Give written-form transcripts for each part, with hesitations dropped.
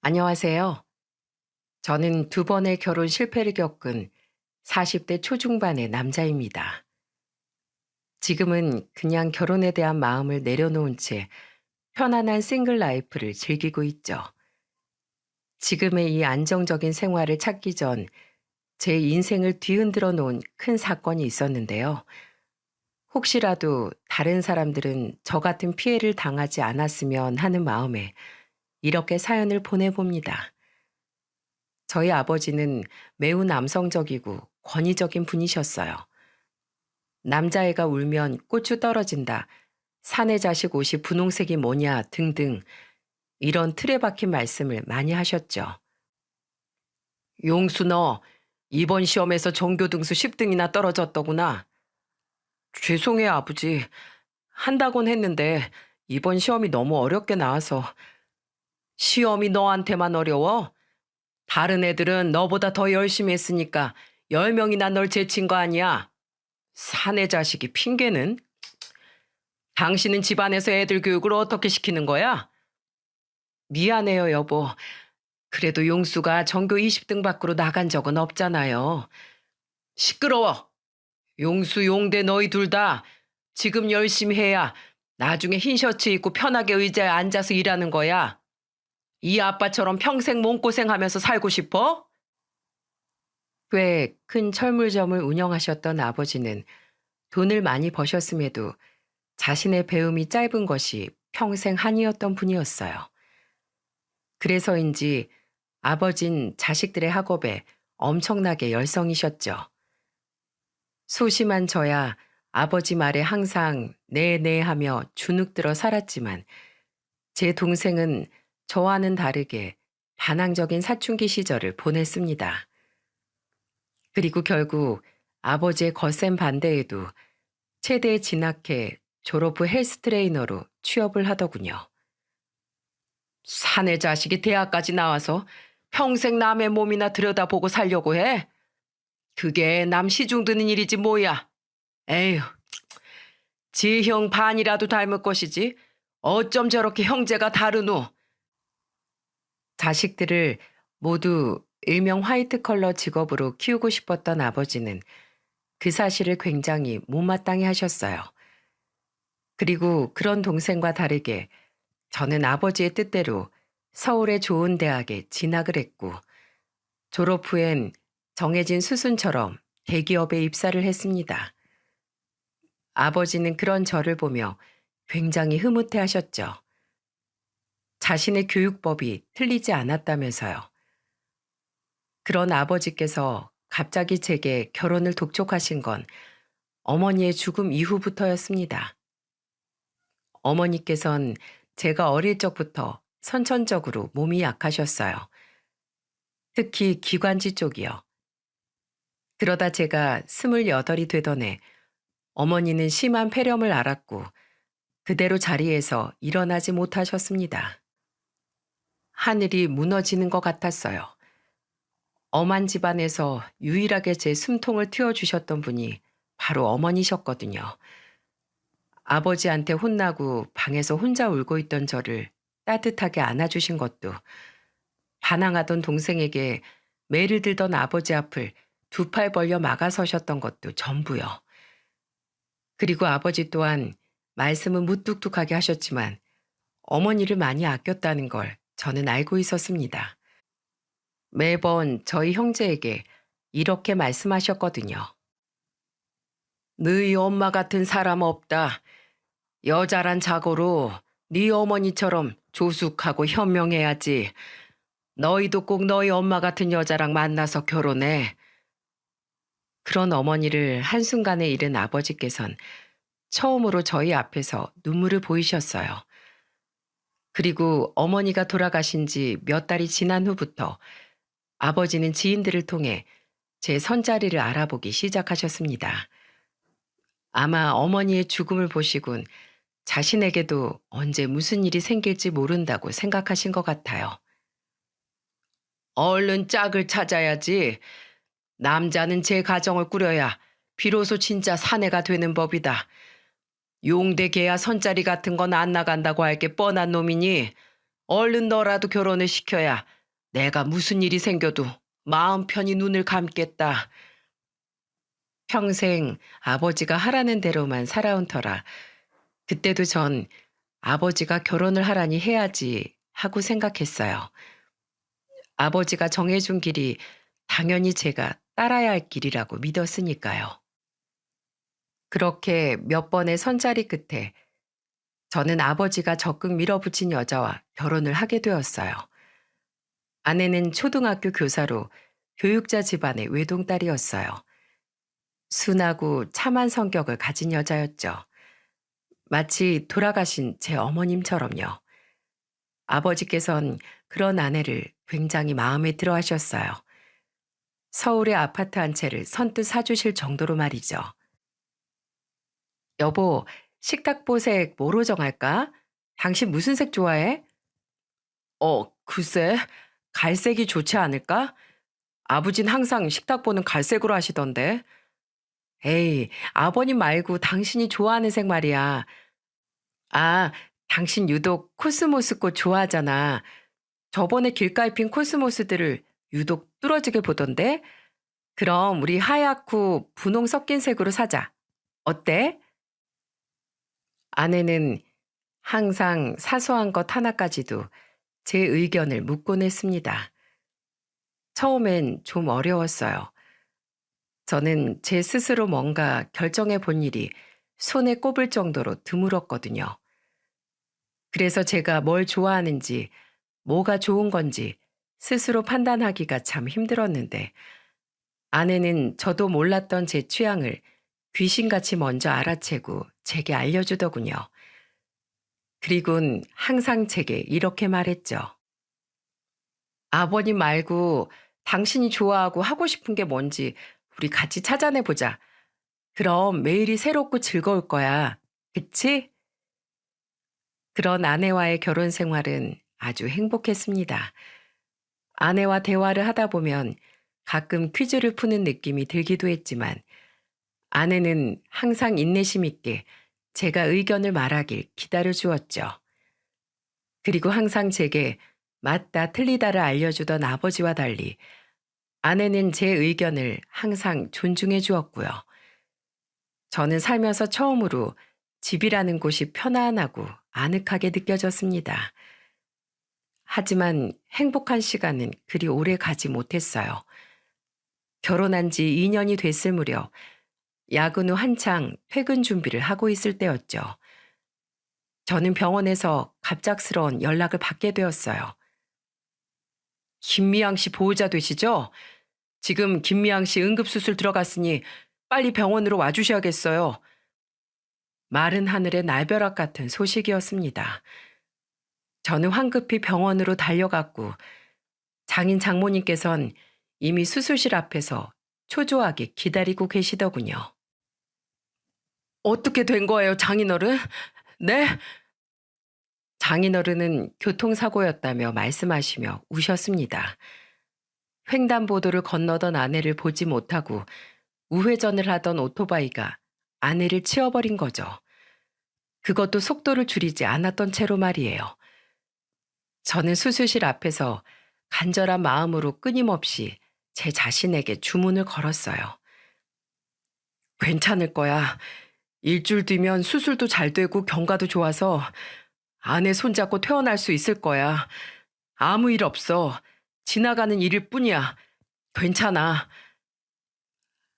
안녕하세요. 저는 두 번의 결혼 실패를 겪은 40대 초중반의 남자입니다. 지금은 그냥 결혼에 대한 마음을 내려놓은 채 편안한 싱글 라이프를 즐기고 있죠. 지금의 이 안정적인 생활을 찾기 전 제 인생을 뒤흔들어 놓은 큰 사건이 있었는데요. 혹시라도 다른 사람들은 저 같은 피해를 당하지 않았으면 하는 마음에 이렇게 사연을 보내봅니다. 저희 아버지는 매우 남성적이고 권위적인 분이셨어요. 남자애가 울면 고추 떨어진다, 사내 자식 옷이 분홍색이 뭐냐 등등 이런 틀에 박힌 말씀을 많이 하셨죠. 용수 너 이번 시험에서 전교 등수 10등이나 떨어졌더구나. 죄송해요 아버지. 한다곤 했는데 이번 시험이 너무 어렵게 나와서. 시험이 너한테만 어려워? 다른 애들은 너보다 더 열심히 했으니까 10명이나 널 제친 거 아니야? 사내 자식이 핑계는? 당신은 집안에서 애들 교육을 어떻게 시키는 거야? 미안해요, 여보. 그래도 용수가 전교 20등 밖으로 나간 적은 없잖아요. 시끄러워. 용수, 용대 너희 둘 다 지금 열심히 해야 나중에 흰 셔츠 입고 편하게 의자에 앉아서 일하는 거야. 이 아빠처럼 평생 몸고생하면서 살고 싶어? 꽤 큰 철물점을 운영하셨던 아버지는 돈을 많이 버셨음에도 자신의 배움이 짧은 것이 평생 한이었던 분이었어요. 그래서인지 아버진 자식들의 학업에 엄청나게 열성이셨죠. 소심한 저야 아버지 말에 항상 네네 하며 주눅들어 살았지만 제 동생은 저와는 다르게 반항적인 사춘기 시절을 보냈습니다. 그리고 결국 아버지의 거센 반대에도 체대에 진학해 졸업 후 헬스 트레이너로 취업을 하더군요. 사내 자식이 대학까지 나와서 평생 남의 몸이나 들여다보고 살려고 해? 그게 남 시중 드는 일이지 뭐야. 에휴, 지 형 반이라도 닮을 것이지. 어쩜 저렇게 형제가 다르노? 자식들을 모두 일명 화이트 컬러 직업으로 키우고 싶었던 아버지는 그 사실을 굉장히 못마땅해 하셨어요. 그리고 그런 동생과 다르게 저는 아버지의 뜻대로 서울의 좋은 대학에 진학을 했고 졸업 후엔 정해진 수순처럼 대기업에 입사를 했습니다. 아버지는 그런 저를 보며 굉장히 흐뭇해 하셨죠. 자신의 교육법이 틀리지 않았다면서요. 그런 아버지께서 갑자기 제게 결혼을 독촉하신 건 어머니의 죽음 이후부터였습니다. 어머니께선 제가 어릴 적부터 선천적으로 몸이 약하셨어요. 특히 기관지 쪽이요. 그러다 제가 28이 되던 해 어머니는 심한 폐렴을 앓았고 그대로 자리에서 일어나지 못하셨습니다. 하늘이 무너지는 것 같았어요. 엄한 집안에서 유일하게 제 숨통을 틔워주셨던 분이 바로 어머니셨거든요. 아버지한테 혼나고 방에서 혼자 울고 있던 저를 따뜻하게 안아주신 것도, 반항하던 동생에게 매를 들던 아버지 앞을 두 팔 벌려 막아서셨던 것도 전부요. 그리고 아버지 또한 말씀은 무뚝뚝하게 하셨지만 어머니를 많이 아꼈다는 걸 저는 알고 있었습니다. 매번 저희 형제에게 이렇게 말씀하셨거든요. 너희 엄마 같은 사람 없다. 여자란 자고로 네 어머니처럼 조숙하고 현명해야지. 너희도 꼭 너희 엄마 같은 여자랑 만나서 결혼해. 그런 어머니를 한순간에 잃은 아버지께선 처음으로 저희 앞에서 눈물을 보이셨어요. 그리고 어머니가 돌아가신 지 몇 달이 지난 후부터 아버지는 지인들을 통해 제 선자리를 알아보기 시작하셨습니다. 아마 어머니의 죽음을 보시곤 자신에게도 언제 무슨 일이 생길지 모른다고 생각하신 것 같아요. 얼른 짝을 찾아야지. 남자는 제 가정을 꾸려야 비로소 진짜 사내가 되는 법이다. 용대 개야 선자리 같은 건 안 나간다고 할 게 뻔한 놈이니 얼른 너라도 결혼을 시켜야 내가 무슨 일이 생겨도 마음 편히 눈을 감겠다. 평생 아버지가 하라는 대로만 살아온 터라 그때도 전 아버지가 결혼을 하라니 해야지 하고 생각했어요. 아버지가 정해준 길이 당연히 제가 따라야 할 길이라고 믿었으니까요. 그렇게 몇 번의 선자리 끝에 저는 아버지가 적극 밀어붙인 여자와 결혼을 하게 되었어요. 아내는 초등학교 교사로 교육자 집안의 외동딸이었어요. 순하고 참한 성격을 가진 여자였죠. 마치 돌아가신 제 어머님처럼요. 아버지께선 그런 아내를 굉장히 마음에 들어 하셨어요. 서울의 아파트 한 채를 선뜻 사주실 정도로 말이죠. 여보, 식탁보색 뭐로 정할까? 당신 무슨 색 좋아해? 글쎄, 갈색이 좋지 않을까? 아버진 항상 식탁보는 갈색으로 하시던데. 에이, 아버님 말고 당신이 좋아하는 색 말이야. 아, 당신 유독 코스모스 꽃 좋아하잖아. 저번에 길가에 핀 코스모스들을 유독 뚫어지게 보던데? 그럼 우리 하얗고 분홍 섞인 색으로 사자. 어때? 아내는 항상 사소한 것 하나까지도 제 의견을 묻곤 했습니다. 처음엔 좀 어려웠어요. 저는 제 스스로 뭔가 결정해 본 일이 손에 꼽을 정도로 드물었거든요. 그래서 제가 뭘 좋아하는지, 뭐가 좋은 건지 스스로 판단하기가 참 힘들었는데, 아내는 저도 몰랐던 제 취향을 귀신같이 먼저 알아채고 제게 알려주더군요. 그리곤 항상 제게 이렇게 말했죠. 아버님 말고 당신이 좋아하고 하고 싶은 게 뭔지 우리 같이 찾아내보자. 그럼 매일이 새롭고 즐거울 거야. 그치? 그런 아내와의 결혼 생활은 아주 행복했습니다. 아내와 대화를 하다 보면 가끔 퀴즈를 푸는 느낌이 들기도 했지만 아내는 항상 인내심 있게 제가 의견을 말하길 기다려 주었죠. 그리고 항상 제게 맞다 틀리다를 알려주던 아버지와 달리 아내는 제 의견을 항상 존중해 주었고요. 저는 살면서 처음으로 집이라는 곳이 편안하고 아늑하게 느껴졌습니다. 하지만 행복한 시간은 그리 오래 가지 못했어요. 결혼한 지 2년이 됐을 무렵 야근 후 한창 퇴근 준비를 하고 있을 때였죠. 저는 병원에서 갑작스러운 연락을 받게 되었어요. 김미양 씨 보호자 되시죠? 지금 김미양 씨 응급수술 들어갔으니 빨리 병원으로 와주셔야겠어요. 마른 하늘의 날벼락 같은 소식이었습니다. 저는 황급히 병원으로 달려갔고 장인 장모님께선 이미 수술실 앞에서 초조하게 기다리고 계시더군요. 어떻게 된 거예요, 장인어른? 네? 장인어른은 교통사고였다며 말씀하시며 우셨습니다. 횡단보도를 건너던 아내를 보지 못하고 우회전을 하던 오토바이가 아내를 치어버린 거죠. 그것도 속도를 줄이지 않았던 채로 말이에요. 저는 수술실 앞에서 간절한 마음으로 끊임없이 제 자신에게 주문을 걸었어요. 괜찮을 거야. 일주일 뒤면 수술도 잘 되고 경과도 좋아서 아내 손잡고 퇴원할 수 있을 거야. 아무 일 없어. 지나가는 일일 뿐이야. 괜찮아.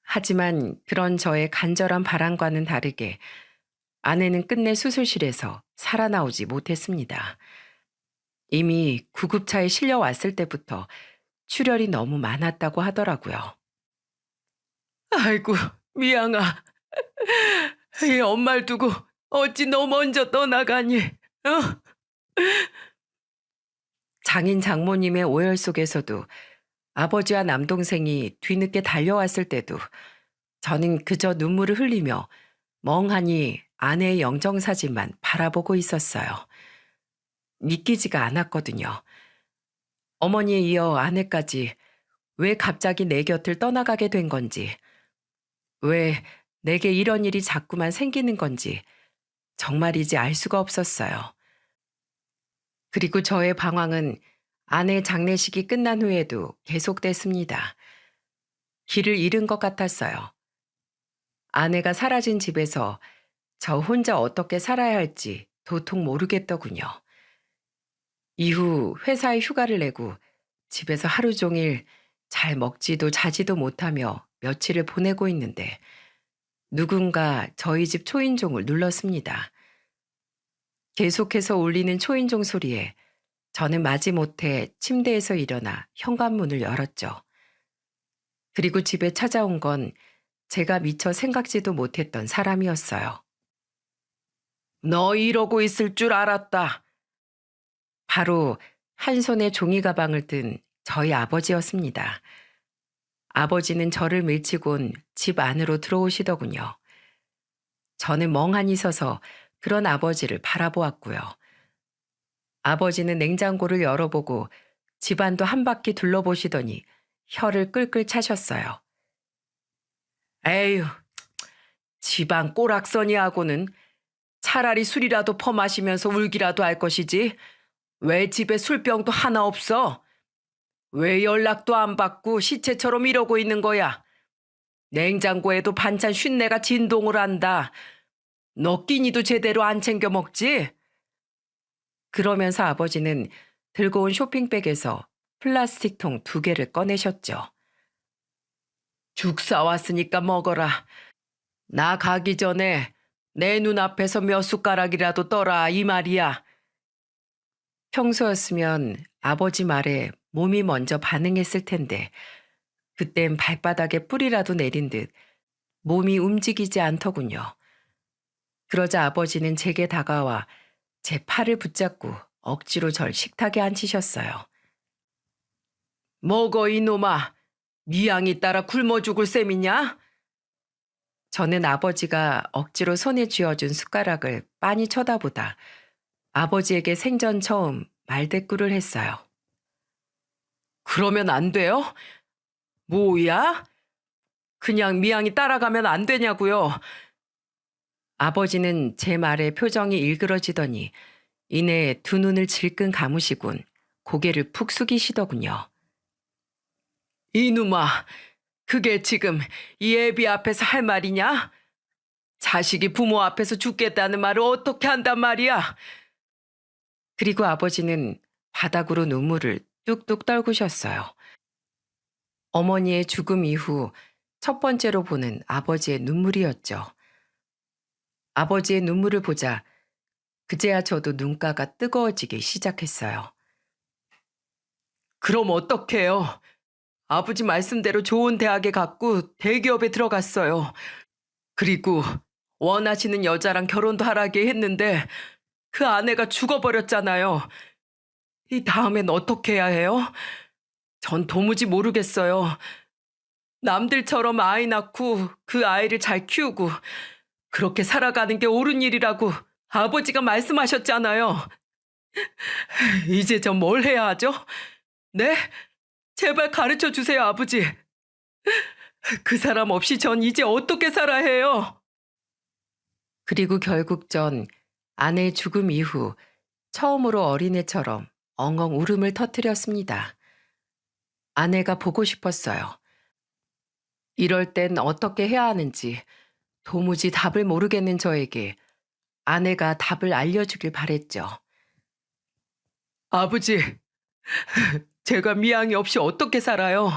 하지만 그런 저의 간절한 바람과는 다르게 아내는 끝내 수술실에서 살아나오지 못했습니다. 이미 구급차에 실려왔을 때부터 출혈이 너무 많았다고 하더라고요. 아이고, 미양아. 이 엄마를 두고 어찌 너 먼저 떠나가니? 장인 장모님의 오열 속에서도 아버지와 남동생이 뒤늦게 달려왔을 때도 저는 그저 눈물을 흘리며 멍하니 아내의 영정사진만 바라보고 있었어요. 믿기지가 않았거든요. 어머니에 이어 아내까지 왜 갑자기 내 곁을 떠나가게 된 건지, 왜 내게 이런 일이 자꾸만 생기는 건지 정말이지 알 수가 없었어요. 그리고 저의 방황은 아내 장례식이 끝난 후에도 계속됐습니다. 길을 잃은 것 같았어요. 아내가 사라진 집에서 저 혼자 어떻게 살아야 할지 도통 모르겠더군요. 이후 회사에 휴가를 내고 집에서 하루 종일 잘 먹지도 자지도 못하며 며칠을 보내고 있는데 누군가 저희 집 초인종을 눌렀습니다. 계속해서 울리는 초인종 소리에 저는 마지못해 침대에서 일어나 현관문을 열었죠. 그리고 집에 찾아온 건 제가 미처 생각지도 못했던 사람이었어요. 너 이러고 있을 줄 알았다. 바로 한 손에 종이 가방을 든 저희 아버지였습니다. 아버지는 저를 밀치곤 집 안으로 들어오시더군요. 저는 멍하니 서서 그런 아버지를 바라보았고요. 아버지는 냉장고를 열어보고 집안도 한 바퀴 둘러보시더니 혀를 끌끌 차셨어요. 에휴, 집안 꼬락서니하고는 차라리 술이라도 퍼마시면서 울기라도 할 것이지. 왜 집에 술병도 하나 없어? 왜 연락도 안 받고 시체처럼 이러고 있는 거야? 냉장고에도 반찬 쉰내가 진동을 한다. 너 끼니도 제대로 안 챙겨 먹지? 그러면서 아버지는 들고 온 쇼핑백에서 플라스틱 통 2개를 꺼내셨죠. 죽 사왔으니까 먹어라. 나 가기 전에 내 눈앞에서 몇 숟가락이라도 떠라 이 말이야. 평소였으면 아버지 말에 몸이 먼저 반응했을 텐데 그땐 발바닥에 뿌리라도 내린 듯 몸이 움직이지 않더군요. 그러자 아버지는 제게 다가와 제 팔을 붙잡고 억지로 절 식탁에 앉히셨어요. 먹어 이놈아. 미양이 따라 굶어 죽을 셈이냐? 저는 아버지가 억지로 손에 쥐어준 숟가락을 빤히 쳐다보다 아버지에게 생전 처음 말대꾸를 했어요. 그러면 안 돼요? 뭐야? 그냥 미양이 따라가면 안 되냐고요. 아버지는 제 말에 표정이 일그러지더니 이내 2눈을 질끈 감으시곤 고개를 푹 숙이시더군요. 이놈아, 그게 지금 이 애비 앞에서 할 말이냐? 자식이 부모 앞에서 죽겠다는 말을 어떻게 한단 말이야? 그리고 아버지는 바닥으로 눈물을 뚝뚝 떨구셨어요. 어머니의 죽음 이후 첫 번째로 보는 아버지의 눈물이었죠. 아버지의 눈물을 보자 그제야 저도 눈가가 뜨거워지기 시작했어요. 그럼 어떡해요? 아버지 말씀대로 좋은 대학에 갔고 대기업에 들어갔어요. 그리고 원하시는 여자랑 결혼도 하라게 했는데 그 아내가 죽어버렸잖아요. 이 다음엔 어떻게 해야 해요? 전 도무지 모르겠어요. 남들처럼 아이 낳고 그 아이를 잘 키우고 그렇게 살아가는 게 옳은 일이라고 아버지가 말씀하셨잖아요. 이제 전 뭘 해야 하죠? 네? 제발 가르쳐 주세요, 아버지. 그 사람 없이 전 이제 어떻게 살아야 해요? 그리고 결국 전 아내의 죽음 이후 처음으로 어린애처럼 엉엉 울음을 터뜨렸습니다. 아내가 보고 싶었어요. 이럴 땐 어떻게 해야 하는지 도무지 답을 모르겠는 저에게 아내가 답을 알려주길 바랬죠. 아버지, 제가 미양이 없이 어떻게 살아요?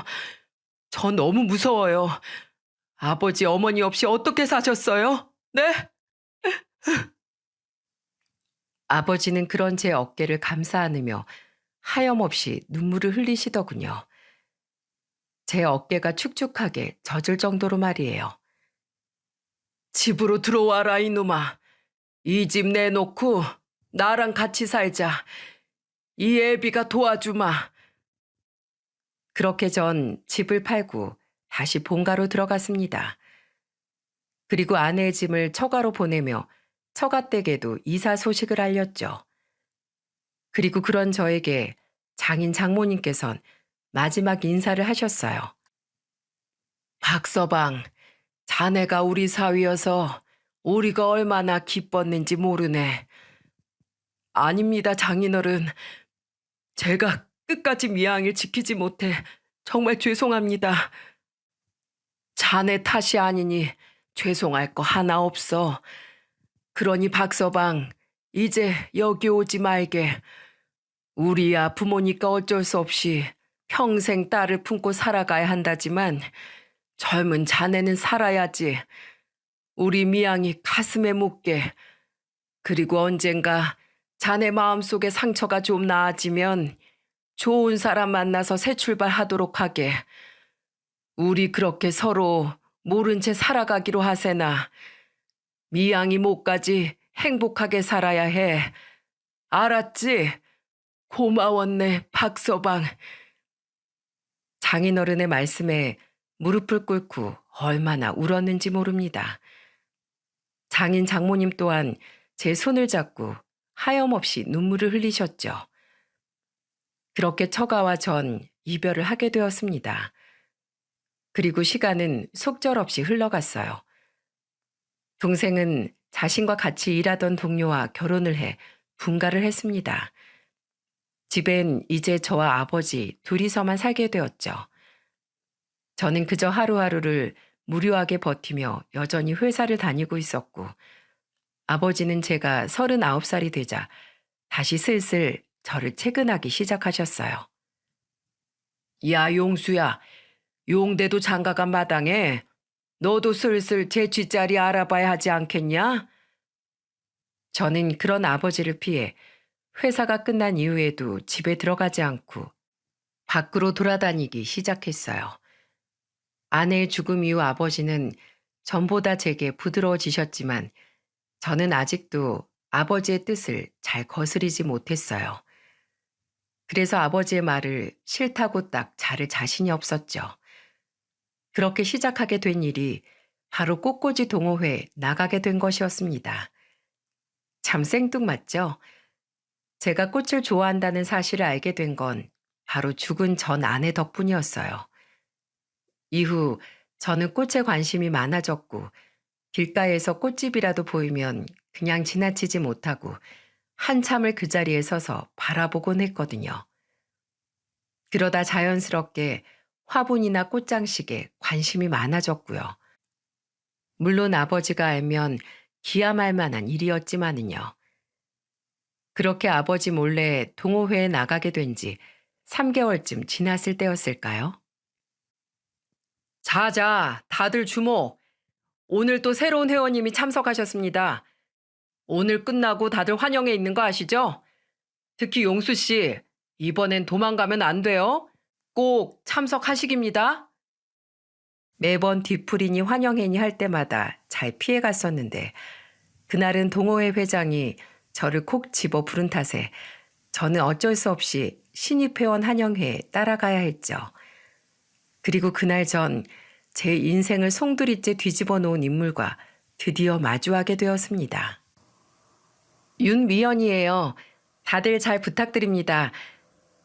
전 너무 무서워요. 아버지, 어머니 없이 어떻게 사셨어요? 네? 아버지는 그런 제 어깨를 감싸 안으며 하염없이 눈물을 흘리시더군요. 제 어깨가 축축하게 젖을 정도로 말이에요. 집으로 들어와라 이놈아. 이 집 내놓고 나랑 같이 살자. 이 애비가 도와주마. 그렇게 전 집을 팔고 다시 본가로 들어갔습니다. 그리고 아내의 짐을 처가로 보내며 처가댁에도 이사 소식을 알렸죠. 그리고 그런 저에게 장인 장모님께선 마지막 인사를 하셨어요. 박서방, 자네가 우리 사위여서 우리가 얼마나 기뻤는지 모르네. 아닙니다, 장인어른. 제가 끝까지 미양을 지키지 못해 정말 죄송합니다. 자네 탓이 아니니 죄송할 거 하나 없어. 그러니 박서방, 이제 여기 오지 말게. 우리야 부모니까 어쩔 수 없이 평생 딸을 품고 살아가야 한다지만 젊은 자네는 살아야지. 우리 미양이 가슴에 묻게. 그리고 언젠가 자네 마음속에 상처가 좀 나아지면 좋은 사람 만나서 새 출발하도록 하게. 우리 그렇게 서로 모른 채 살아가기로 하세나. 미양이 못까지 행복하게 살아야 해. 알았지? 고마웠네, 박서방. 장인어른의 말씀에 무릎을 꿇고 얼마나 울었는지 모릅니다. 장인 장모님 또한 제 손을 잡고 하염없이 눈물을 흘리셨죠. 그렇게 처가와 전 이별을 하게 되었습니다. 그리고 시간은 속절없이 흘러갔어요. 동생은 자신과 같이 일하던 동료와 결혼을 해 분가를 했습니다. 집엔 이제 저와 아버지 둘이서만 살게 되었죠. 저는 그저 하루하루를 무료하게 버티며 여전히 회사를 다니고 있었고, 아버지는 제가 39살이 되자 다시 슬슬 저를 채근하기 시작하셨어요. 야, 용수야. 용대도 장가간 마당에 너도 슬슬 제 뒷자리 알아봐야 하지 않겠냐? 저는 그런 아버지를 피해 회사가 끝난 이후에도 집에 들어가지 않고 밖으로 돌아다니기 시작했어요. 아내의 죽음 이후 아버지는 전보다 제게 부드러워지셨지만 저는 아직도 아버지의 뜻을 잘 거스르지 못했어요. 그래서 아버지의 말을 싫다고 딱 자를 자신이 없었죠. 그렇게 시작하게 된 일이 바로 꽃꽂이 동호회에 나가게 된 것이었습니다. 참 생뚱맞죠? 제가 꽃을 좋아한다는 사실을 알게 된 건 바로 죽은 전 아내 덕분이었어요. 이후 저는 꽃에 관심이 많아졌고 길가에서 꽃집이라도 보이면 그냥 지나치지 못하고 한참을 그 자리에 서서 바라보곤 했거든요. 그러다 자연스럽게 화분이나 꽃장식에 관심이 많아졌고요. 물론 아버지가 알면 기함할 만한 일이었지만은요. 그렇게 아버지 몰래 동호회에 나가게 된 지 3개월쯤 지났을 때였을까요? 자자, 다들 주목. 오늘 또 새로운 회원님이 참석하셨습니다. 오늘 끝나고 다들 환영회 있는 거 아시죠? 특히 용수 씨, 이번엔 도망가면 안 돼요. 꼭 참석하시깁니다. 매번 뒤풀이니 환영회니 할 때마다 잘 피해갔었는데 그날은 동호회 회장이 저를 콕 집어 부른 탓에 저는 어쩔 수 없이 신입회원 환영회에 따라가야 했죠. 그리고 그날 전 제 인생을 송두리째 뒤집어 놓은 인물과 드디어 마주하게 되었습니다. 윤미연이에요. 다들 잘 부탁드립니다.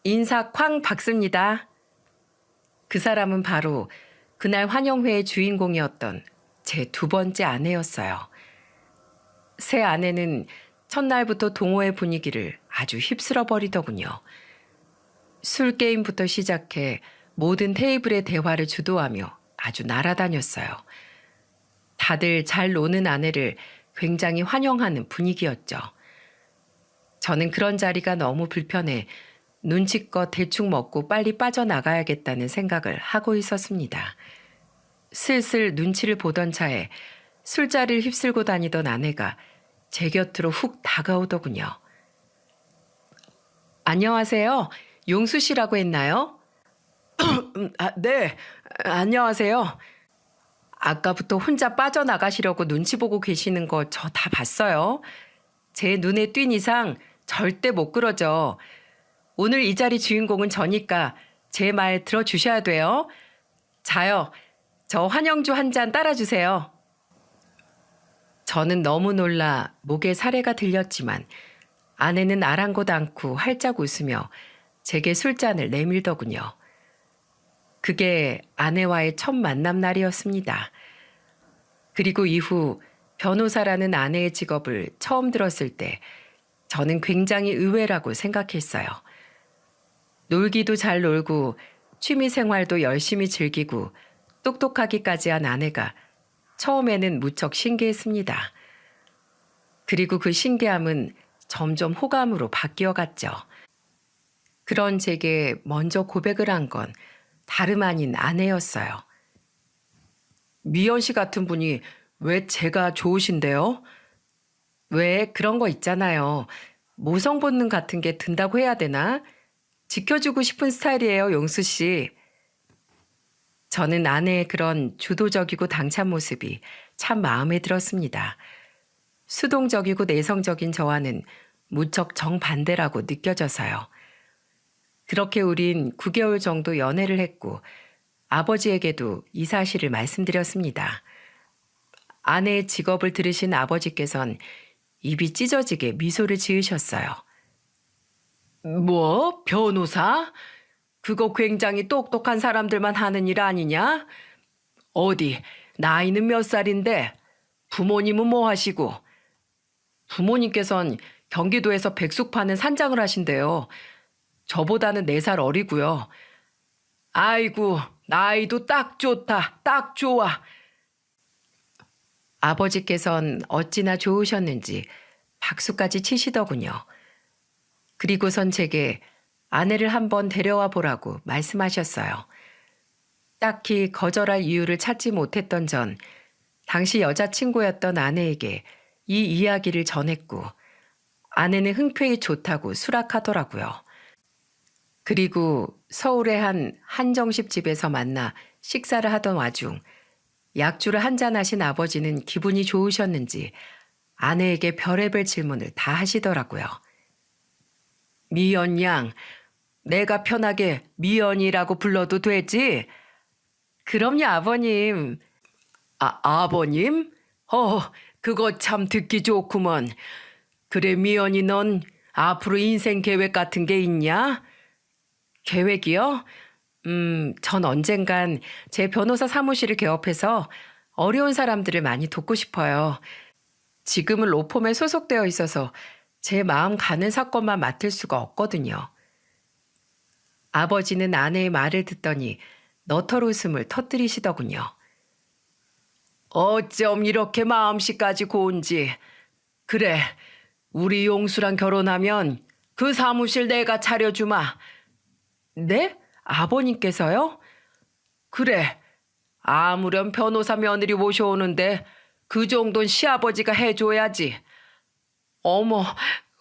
인사 쾅 박습니다. 그 사람은 바로 그날 환영회의 주인공이었던 제 2번째 아내였어요. 새 아내는 첫날부터 동호회 분위기를 아주 휩쓸어 버리더군요. 술 게임부터 시작해 모든 테이블의 대화를 주도하며 아주 날아다녔어요. 다들 잘 노는 아내를 굉장히 환영하는 분위기였죠. 저는 그런 자리가 너무 불편해 눈치껏 대충 먹고 빨리 빠져나가야겠다는 생각을 하고 있었습니다. 슬슬 눈치를 보던 차에 술자리를 휩쓸고 다니던 아내가 제 곁으로 훅 다가오더군요. 안녕하세요. 용수 씨라고 했나요? 네, 안녕하세요. 아까부터 혼자 빠져나가시려고 눈치 보고 계시는 거 저 다 봤어요. 제 눈에 띈 이상 절대 못 그러죠. 오늘 이 자리 주인공은 저니까 제 말 들어주셔야 돼요. 자요, 저 환영주 한 잔 따라주세요. 저는 너무 놀라 목에 사례가 들렸지만 아내는 아랑곳 않고 활짝 웃으며 제게 술잔을 내밀더군요. 그게 아내와의 첫 만남 날이었습니다. 그리고 이후 변호사라는 아내의 직업을 처음 들었을 때 저는 굉장히 의외라고 생각했어요. 놀기도 잘 놀고 취미 생활도 열심히 즐기고 똑똑하기까지 한 아내가 처음에는 무척 신기했습니다. 그리고 그 신기함은 점점 호감으로 바뀌어 갔죠. 그런 제게 먼저 고백을 한 건 다름 아닌 아내였어요. 미연 씨 같은 분이 왜 제가 좋으신데요? 왜 그런 거 있잖아요. 모성 본능 같은 게 든다고 해야 되나? 지켜주고 싶은 스타일이에요, 용수 씨. 저는 아내의 그런 주도적이고 당찬 모습이 참 마음에 들었습니다. 수동적이고 내성적인 저와는 무척 정반대라고 느껴져서요. 그렇게 우린 9개월 정도 연애를 했고 아버지에게도 이 사실을 말씀드렸습니다. 아내의 직업을 들으신 아버지께선 입이 찢어지게 미소를 지으셨어요. 뭐? 변호사? 그거 굉장히 똑똑한 사람들만 하는 일 아니냐? 어디, 나이는 몇 살인데? 부모님은 뭐 하시고? 부모님께선 경기도에서 백숙 파는 산장을 하신대요. 저보다는 4살 어리고요. 아이고, 나이도 딱 좋다, 딱 좋아. 아버지께선 어찌나 좋으셨는지 박수까지 치시더군요. 그리고선 제게 아내를 한번 데려와 보라고 말씀하셨어요. 딱히 거절할 이유를 찾지 못했던 전 당시 여자친구였던 아내에게 이 이야기를 전했고 아내는 흔쾌히 좋다고 수락하더라고요. 그리고 서울의 한 한정식 집에서 만나 식사를 하던 와중 약주를 한잔 하신 아버지는 기분이 좋으셨는지 아내에게 별의별 질문을 다 하시더라고요. 미연 양, 내가 편하게 미연이라고 불러도 되지? 그럼요, 아버님. 아버님? 그거 참 듣기 좋구먼. 그래, 미연이 넌 앞으로 인생 계획 같은 게 있냐? 계획이요? 전 언젠간 제 변호사 사무실을 개업해서 어려운 사람들을 많이 돕고 싶어요. 지금은 로펌에 소속되어 있어서 제 마음 가는 사건만 맡을 수가 없거든요. 아버지는 아내의 말을 듣더니 너털 웃음을 터뜨리시더군요. 어쩜 이렇게 마음씨까지 고운지. 그래, 우리 용수랑 결혼하면 그 사무실 내가 차려주마. 네? 아버님께서요? 그래, 아무렴 변호사 며느리 모셔오는데 그 정도는 시아버지가 해줘야지. 어머,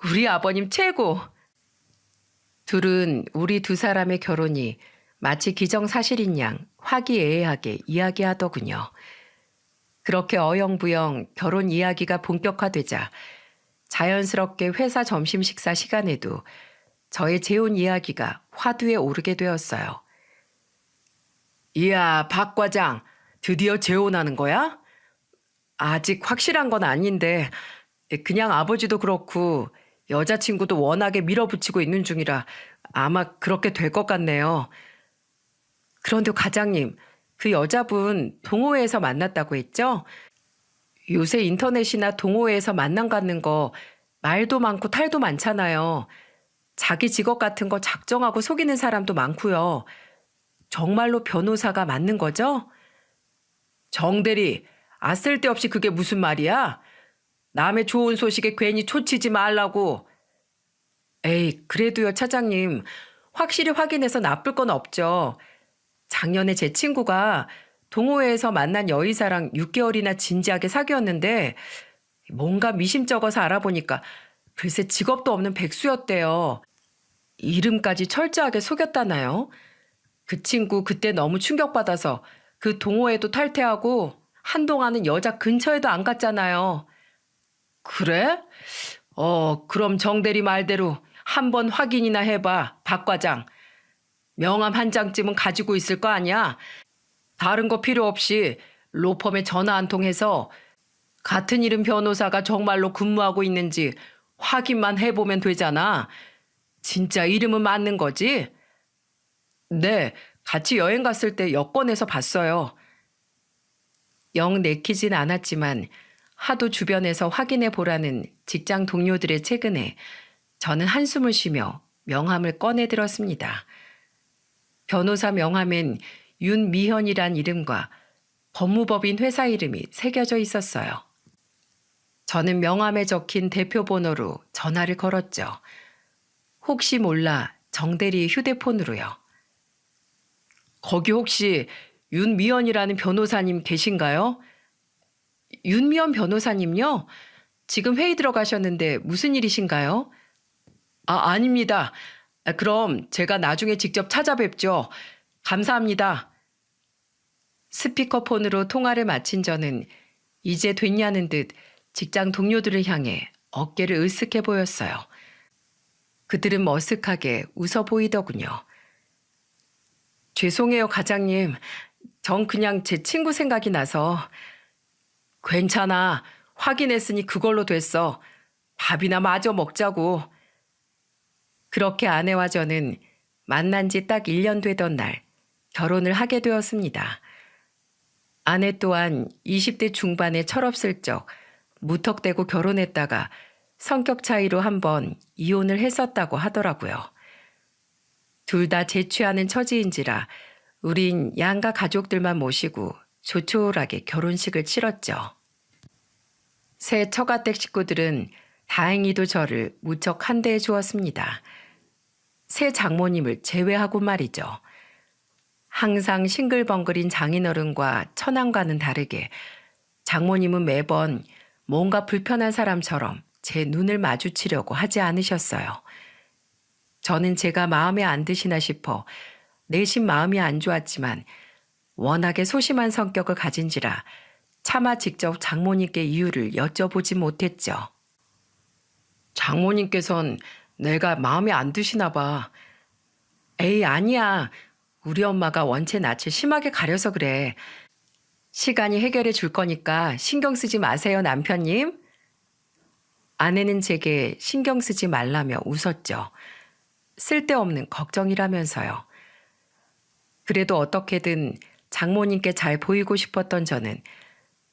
우리 아버님 최고. 둘은 우리 두 사람의 결혼이 마치 기정사실인 양 화기애애하게 이야기하더군요. 그렇게 어영부영 결혼 이야기가 본격화되자 자연스럽게 회사 점심 식사 시간에도 저의 재혼 이야기가 화두에 오르게 되었어요. 이야, 박 과장, 드디어 재혼하는 거야? 아직 확실한 건 아닌데 그냥 아버지도 그렇고 여자친구도 워낙에 밀어붙이고 있는 중이라 아마 그렇게 될 것 같네요. 그런데 과장님, 그 여자분 동호회에서 만났다고 했죠? 요새 인터넷이나 동호회에서 만남 갖는 거 말도 많고 탈도 많잖아요. 자기 직업 같은 거 작정하고 속이는 사람도 많고요. 정말로 변호사가 맞는 거죠? 정대리, 쓸데없이 그게 무슨 말이야? 남의 좋은 소식에 괜히 초치지 말라고. 에이, 그래도요, 차장님. 확실히 확인해서 나쁠 건 없죠. 작년에 제 친구가 동호회에서 만난 여의사랑 6개월이나 진지하게 사귀었는데 뭔가 미심쩍어서 알아보니까 글쎄 직업도 없는 백수였대요. 이름까지 철저하게 속였다나요? 그 친구 그때 너무 충격받아서 그 동호회도 탈퇴하고 한동안은 여자 근처에도 안 갔잖아요. 그래? 그럼 정대리 말대로 한번 확인이나 해봐, 박 과장. 명함 한 장쯤은 가지고 있을 거 아니야? 다른 거 필요 없이 로펌에 전화 한 통 해서 같은 이름 변호사가 정말로 근무하고 있는지 확인만 해보면 되잖아. 진짜 이름은 맞는 거지? 네, 같이 여행 갔을 때 여권에서 봤어요. 영 내키진 않았지만 하도 주변에서 확인해 보라는 직장 동료들의 최근에 저는 한숨을 쉬며 명함을 꺼내 들었습니다. 변호사 명함엔 윤미현이란 이름과 법무법인 회사 이름이 새겨져 있었어요. 저는 명함에 적힌 대표 번호로 전화를 걸었죠. 혹시 몰라 정대리의 휴대폰으로요. 거기 혹시 윤미현이라는 변호사님 계신가요? 윤미현 변호사님요? 지금 회의 들어가셨는데 무슨 일이신가요? 아닙니다. 그럼 제가 나중에 직접 찾아뵙죠. 감사합니다. 스피커폰으로 통화를 마친 저는 이제 됐냐는 듯 직장 동료들을 향해 어깨를 으쓱해 보였어요. 그들은 머쓱하게 웃어 보이더군요. 죄송해요, 과장님. 전 그냥 제 친구 생각이 나서. 괜찮아. 확인했으니 그걸로 됐어. 밥이나 마저 먹자고. 그렇게 아내와 저는 만난 지 딱 1년 되던 날 결혼을 하게 되었습니다. 아내 또한 20대 중반에 철없을적 무턱대고 결혼했다가 성격 차이로 한번 이혼을 했었다고 하더라고요. 둘 다 재취하는 처지인지라 우린 양가 가족들만 모시고 조촐하게 결혼식을 치렀죠. 새 처가댁 식구들은 다행히도 저를 무척 환대해 주었습니다. 새 장모님을 제외하고 말이죠. 항상 싱글벙글인 장인어른과 처남과는 다르게 장모님은 매번 뭔가 불편한 사람처럼 제 눈을 마주치려고 하지 않으셨어요. 저는 제가 마음에 안 드시나 싶어 내심 마음이 안 좋았지만 워낙에 소심한 성격을 가진지라 차마 직접 장모님께 이유를 여쭤보지 못했죠. 장모님께선 내가 마음에 안 드시나 봐. 에이, 아니야. 우리 엄마가 원체 낯을 심하게 가려서 그래. 시간이 해결해 줄 거니까 신경 쓰지 마세요, 남편님. 아내는 제게 신경 쓰지 말라며 웃었죠. 쓸데없는 걱정이라면서요. 그래도 어떻게든 장모님께 잘 보이고 싶었던 저는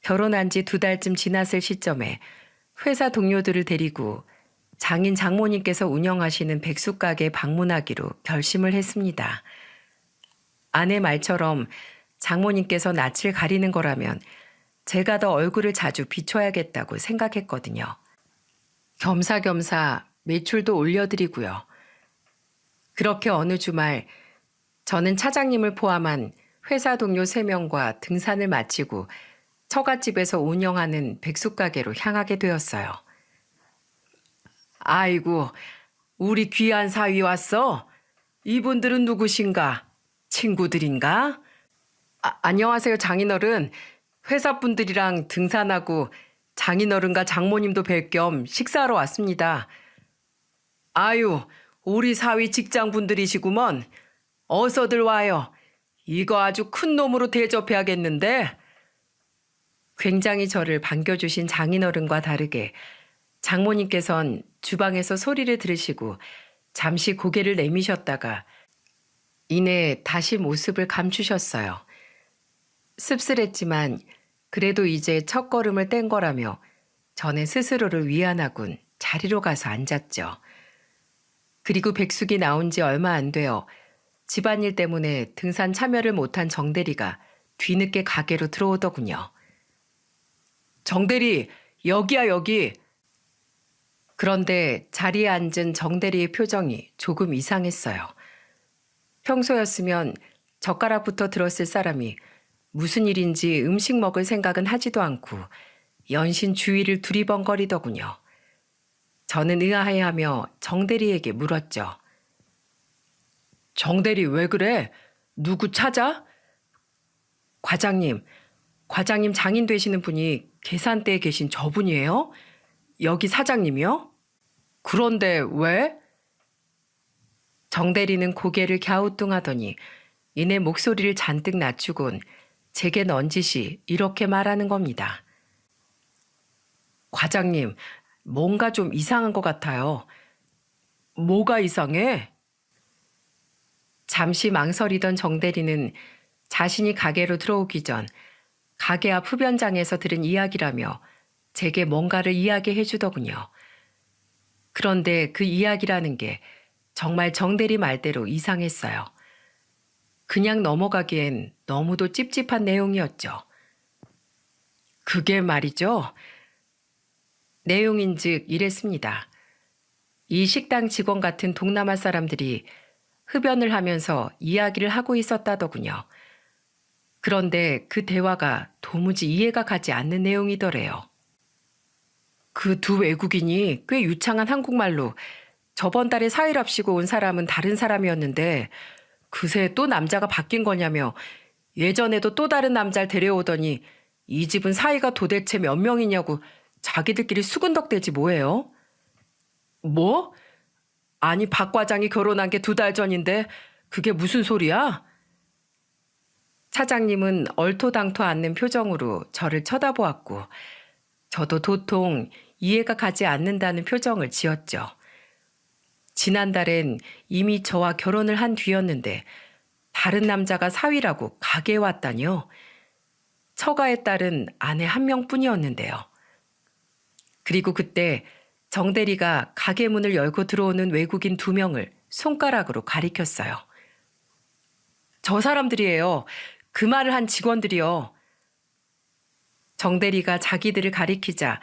결혼한 지 2달쯤 지났을 시점에 회사 동료들을 데리고 장인 장모님께서 운영하시는 백숙가게에 방문하기로 결심을 했습니다. 아내 말처럼 장모님께서 낯을 가리는 거라면 제가 더 얼굴을 자주 비춰야겠다고 생각했거든요. 겸사겸사 매출도 올려드리고요. 그렇게 어느 주말 저는 차장님을 포함한 회사 동료 3명과 등산을 마치고 처갓집에서 운영하는 백숙가게로 향하게 되었어요. 아이고, 우리 귀한 사위 왔어? 이분들은 누구신가? 친구들인가? 안녕하세요, 장인어른. 회사분들이랑 등산하고 장인어른과 장모님도 뵐 겸 식사하러 왔습니다. 아유, 우리 사위 직장분들이시구먼. 어서들 와요. 이거 아주 큰 놈으로 대접해야겠는데. 굉장히 저를 반겨주신 장인어른과 다르게 장모님께선 주방에서 소리를 들으시고 잠시 고개를 내미셨다가 이내 다시 모습을 감추셨어요. 씁쓸했지만 그래도 이제 첫걸음을 뗀 거라며 저는 스스로를 위안하군 자리로 가서 앉았죠. 그리고 백숙이 나온 지 얼마 안 되어 집안일 때문에 등산 참여를 못한 정대리가 뒤늦게 가게로 들어오더군요. 정대리, 여기야 여기. 그런데 자리에 앉은 정대리의 표정이 조금 이상했어요. 평소였으면 젓가락부터 들었을 사람이 무슨 일인지 음식 먹을 생각은 하지도 않고 연신 주위를 두리번거리더군요. 저는 의아해하며 정대리에게 물었죠. 정대리 왜 그래? 누구 찾아? 과장님 장인 되시는 분이 계산대에 계신 저분이에요? 여기 사장님이요? 그런데 왜? 정대리는 고개를 갸우뚱하더니 이내 목소리를 잔뜩 낮추곤 제게 넌지시 이렇게 말하는 겁니다. 과장님, 뭔가 좀 이상한 것 같아요. 뭐가 이상해? 잠시 망설이던 정대리는 자신이 가게로 들어오기 전 가게 앞 흡연장에서 들은 이야기라며 제게 뭔가를 이야기해 주더군요. 그런데 그 이야기라는 게 정말 정대리 말대로 이상했어요. 그냥 넘어가기엔 너무도 찝찝한 내용이었죠. 그게 말이죠. 내용인즉 이랬습니다. 이 식당 직원 같은 동남아 사람들이 흡연을 하면서 이야기를 하고 있었다더군요. 그런데 그 대화가 도무지 이해가 가지 않는 내용이더래요. 그 두 외국인이 꽤 유창한 한국말로 저번 달에 사일합시고 온 사람은 다른 사람이었는데 그새 또 남자가 바뀐 거냐며 예전에도 또 다른 남자를 데려오더니 이 집은 사이가 도대체 몇 명이냐고 자기들끼리 수근덕대지 뭐예요? 뭐? 아니 박 과장이 결혼한 게 2달 전인데 그게 무슨 소리야? 차장님은 얼토당토 않는 표정으로 저를 쳐다보았고 저도 도통 이해가 가지 않는다는 표정을 지었죠. 지난달엔 이미 저와 결혼을 한 뒤였는데 다른 남자가 사위라고 가게에 왔다니요. 처가의 딸은 아내 1명뿐이었는데요. 그리고 그때 정대리가 가게 문을 열고 들어오는 외국인 2명을 손가락으로 가리켰어요. 저 사람들이에요. 그 말을 한 직원들이요. 정대리가 자기들을 가리키자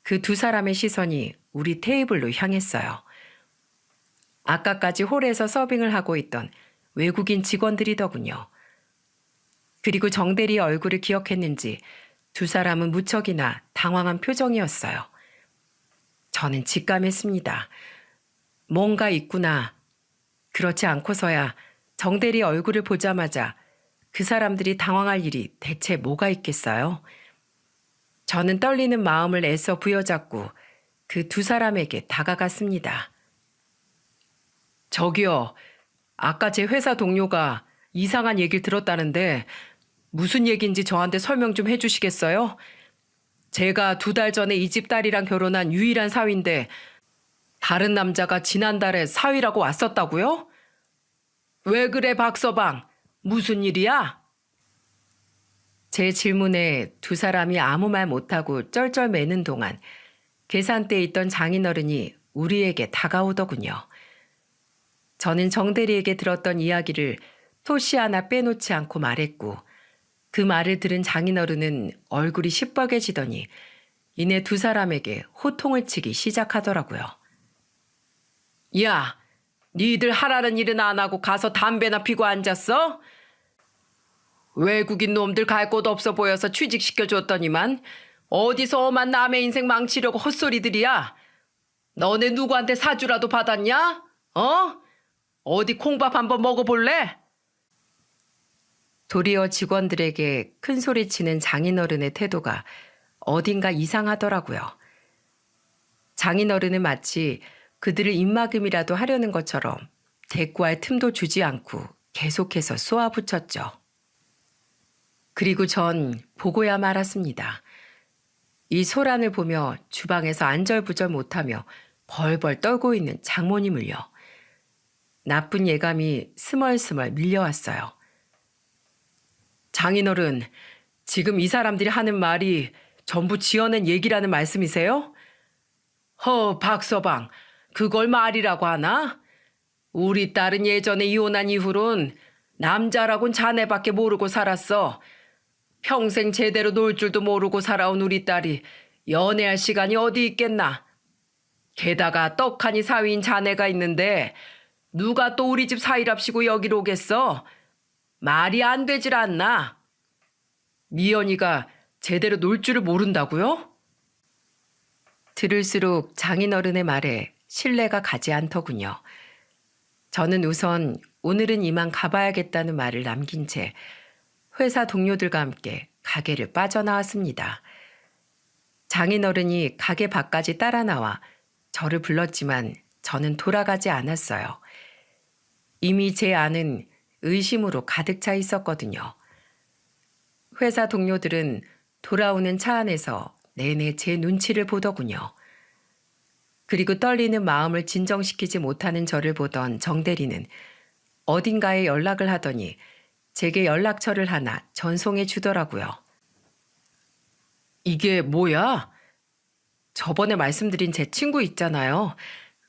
그 2사람의 시선이 우리 테이블로 향했어요. 아까까지 홀에서 서빙을 하고 있던 외국인 직원들이더군요. 그리고 정대리의 얼굴을 기억했는지 2사람은 무척이나 당황한 표정이었어요. 저는 직감했습니다. 뭔가 있구나. 그렇지 않고서야 정대리 얼굴을 보자마자 그 사람들이 당황할 일이 대체 뭐가 있겠어요? 저는 떨리는 마음을 애써 부여잡고 그 2사람에게 다가갔습니다. 저기요, 아까 제 회사 동료가 이상한 얘기를 들었다는데 무슨 얘기인지 저한테 설명 좀 해주시겠어요? 제가 2달 전에 이 집 딸이랑 결혼한 유일한 사위인데 다른 남자가 지난달에 사위라고 왔었다고요? 왜 그래 박서방? 무슨 일이야? 제 질문에 2사람이 아무 말 못하고 쩔쩔매는 동안 계산대에 있던 장인어른이 우리에게 다가오더군요. 저는 정대리에게 들었던 이야기를 토시 하나 빼놓지 않고 말했고 그 말을 들은 장인어른은 얼굴이 시뻘개지더니 이내 2사람에게 호통을 치기 시작하더라고요. 야, 니들 하라는 일은 안 하고 가서 담배나 피고 앉았어? 외국인 놈들 갈 곳 없어 보여서 취직시켜줬더니만 어디서 엄한 남의 인생 망치려고 헛소리들이야. 너네 누구한테 사주라도 받았냐? 어? 어디 콩밥 한번 먹어볼래? 도리어 직원들에게 큰 소리치는 장인어른의 태도가 어딘가 이상하더라고요. 장인어른은 마치 그들을 입막음이라도 하려는 것처럼 대꾸할 틈도 주지 않고 계속해서 쏘아붙였죠. 그리고 전 보고야 말았습니다. 이 소란을 보며 주방에서 안절부절 못하며 벌벌 떨고 있는 장모님을요. 나쁜 예감이 스멀스멀 밀려왔어요. 장인어른, 지금 이 사람들이 하는 말이 전부 지어낸 얘기라는 말씀이세요? 박서방, 그걸 말이라고 하나? 우리 딸은 예전에 이혼한 이후론 남자라곤 자네밖에 모르고 살았어. 평생 제대로 놀 줄도 모르고 살아온 우리 딸이 연애할 시간이 어디 있겠나. 게다가 떡하니 사위인 자네가 있는데 누가 또 우리 집 사이랍시고 여기로 오겠어? 말이 안 되질 않나? 미연이가 제대로 놀 줄을 모른다고요? 들을수록 장인어른의 말에 신뢰가 가지 않더군요. 저는 우선 오늘은 이만 가봐야겠다는 말을 남긴 채 회사 동료들과 함께 가게를 빠져나왔습니다. 장인어른이 가게 밖까지 따라 나와 저를 불렀지만 저는 돌아가지 않았어요. 이미 제 안은 의심으로 가득 차 있었거든요. 회사 동료들은 돌아오는 차 안에서 내내 제 눈치를 보더군요. 그리고 떨리는 마음을 진정시키지 못하는 저를 보던 정대리는 어딘가에 연락을 하더니 제게 연락처를 하나 전송해 주더라고요. 이게 뭐야? 저번에 말씀드린 제 친구 있잖아요.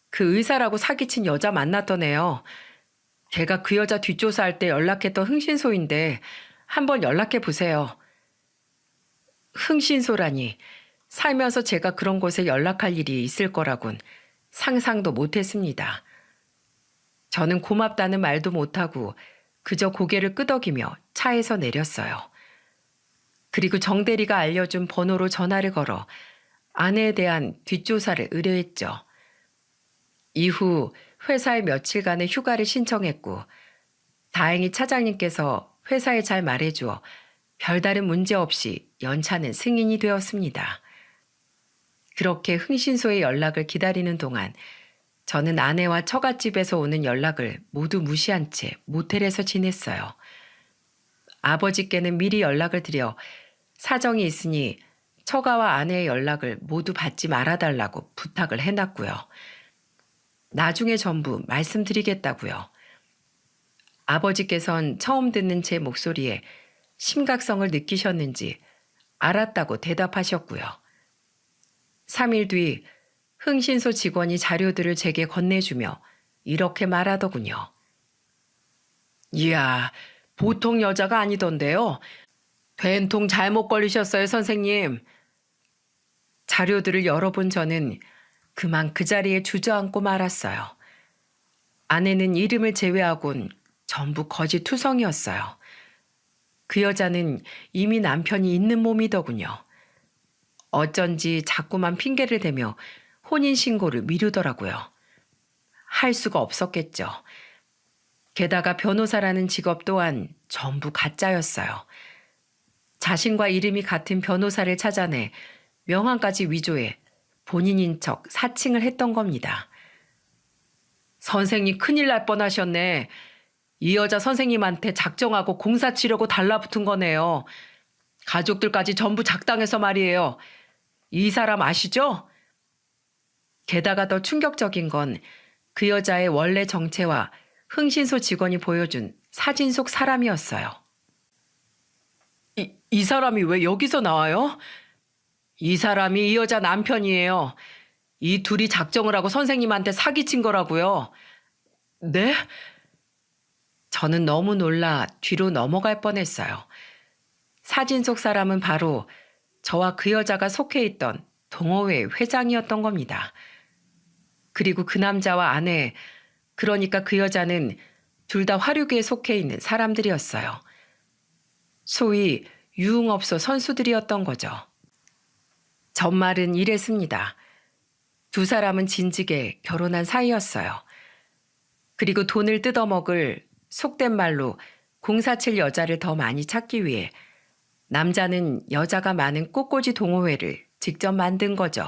그 의사라고 사기친 여자 만났던 애요. 제가 그 여자 뒷조사할 때 연락했던 흥신소인데 한번 연락해 보세요. 흥신소라니 살면서 제가 그런 곳에 연락할 일이 있을 거라곤 상상도 못했습니다. 저는 고맙다는 말도 못하고 그저 고개를 끄덕이며 차에서 내렸어요. 그리고 정대리가 알려준 번호로 전화를 걸어 아내에 대한 뒷조사를 의뢰했죠. 이후 회사에 며칠간의 휴가를 신청했고 다행히 차장님께서 회사에 잘 말해주어 별다른 문제 없이 연차는 승인이 되었습니다. 그렇게 흥신소의 연락을 기다리는 동안 저는 아내와 처갓집에서 오는 연락을 모두 무시한 채 모텔에서 지냈어요. 아버지께는 미리 연락을 드려 사정이 있으니 처가와 아내의 연락을 모두 받지 말아달라고 부탁을 해놨고요. 나중에 전부 말씀드리겠다고요. 아버지께선 처음 듣는 제 목소리에 심각성을 느끼셨는지 알았다고 대답하셨고요. 3일 뒤 흥신소 직원이 자료들을 제게 건네주며 이렇게 말하더군요. 이야, 보통 여자가 아니던데요. 된통 잘못 걸리셨어요, 선생님. 자료들을 열어본 저는 그만 그 자리에 주저앉고 말았어요. 아내는 이름을 제외하곤 전부 거짓투성이었어요. 그 여자는 이미 남편이 있는 몸이더군요. 어쩐지 자꾸만 핑계를 대며 혼인신고를 미루더라고요. 할 수가 없었겠죠. 게다가 변호사라는 직업 또한 전부 가짜였어요. 자신과 이름이 같은 변호사를 찾아내 명함까지 위조해 본인인 척 사칭을 했던 겁니다. 선생님 큰일 날 뻔하셨네. 이 여자 선생님한테 작정하고 공사 치려고 달라붙은 거네요. 가족들까지 전부 작당해서 말이에요. 이 사람 아시죠? 게다가 더 충격적인 건 그 여자의 원래 정체와 흥신소 직원이 보여준 사진 속 사람이었어요. 이 사람이 왜 여기서 나와요? 이 사람이 이 여자 남편이에요. 이 둘이 작정을 하고 선생님한테 사기친 거라고요. 네? 저는 너무 놀라 뒤로 넘어갈 뻔했어요. 사진 속 사람은 바로 저와 그 여자가 속해 있던 동호회 회장이었던 겁니다. 그리고 그 남자와 아내, 그러니까 그 여자는 둘 다 화류계에 속해 있는 사람들이었어요. 소위 유흥업소 선수들이었던 거죠. 전말은 이랬습니다. 두 사람은 진즉에 결혼한 사이였어요. 그리고 돈을 뜯어먹을 속된 말로 공사칠 여자를 더 많이 찾기 위해 남자는 여자가 많은 꽃꽂이 동호회를 직접 만든 거죠.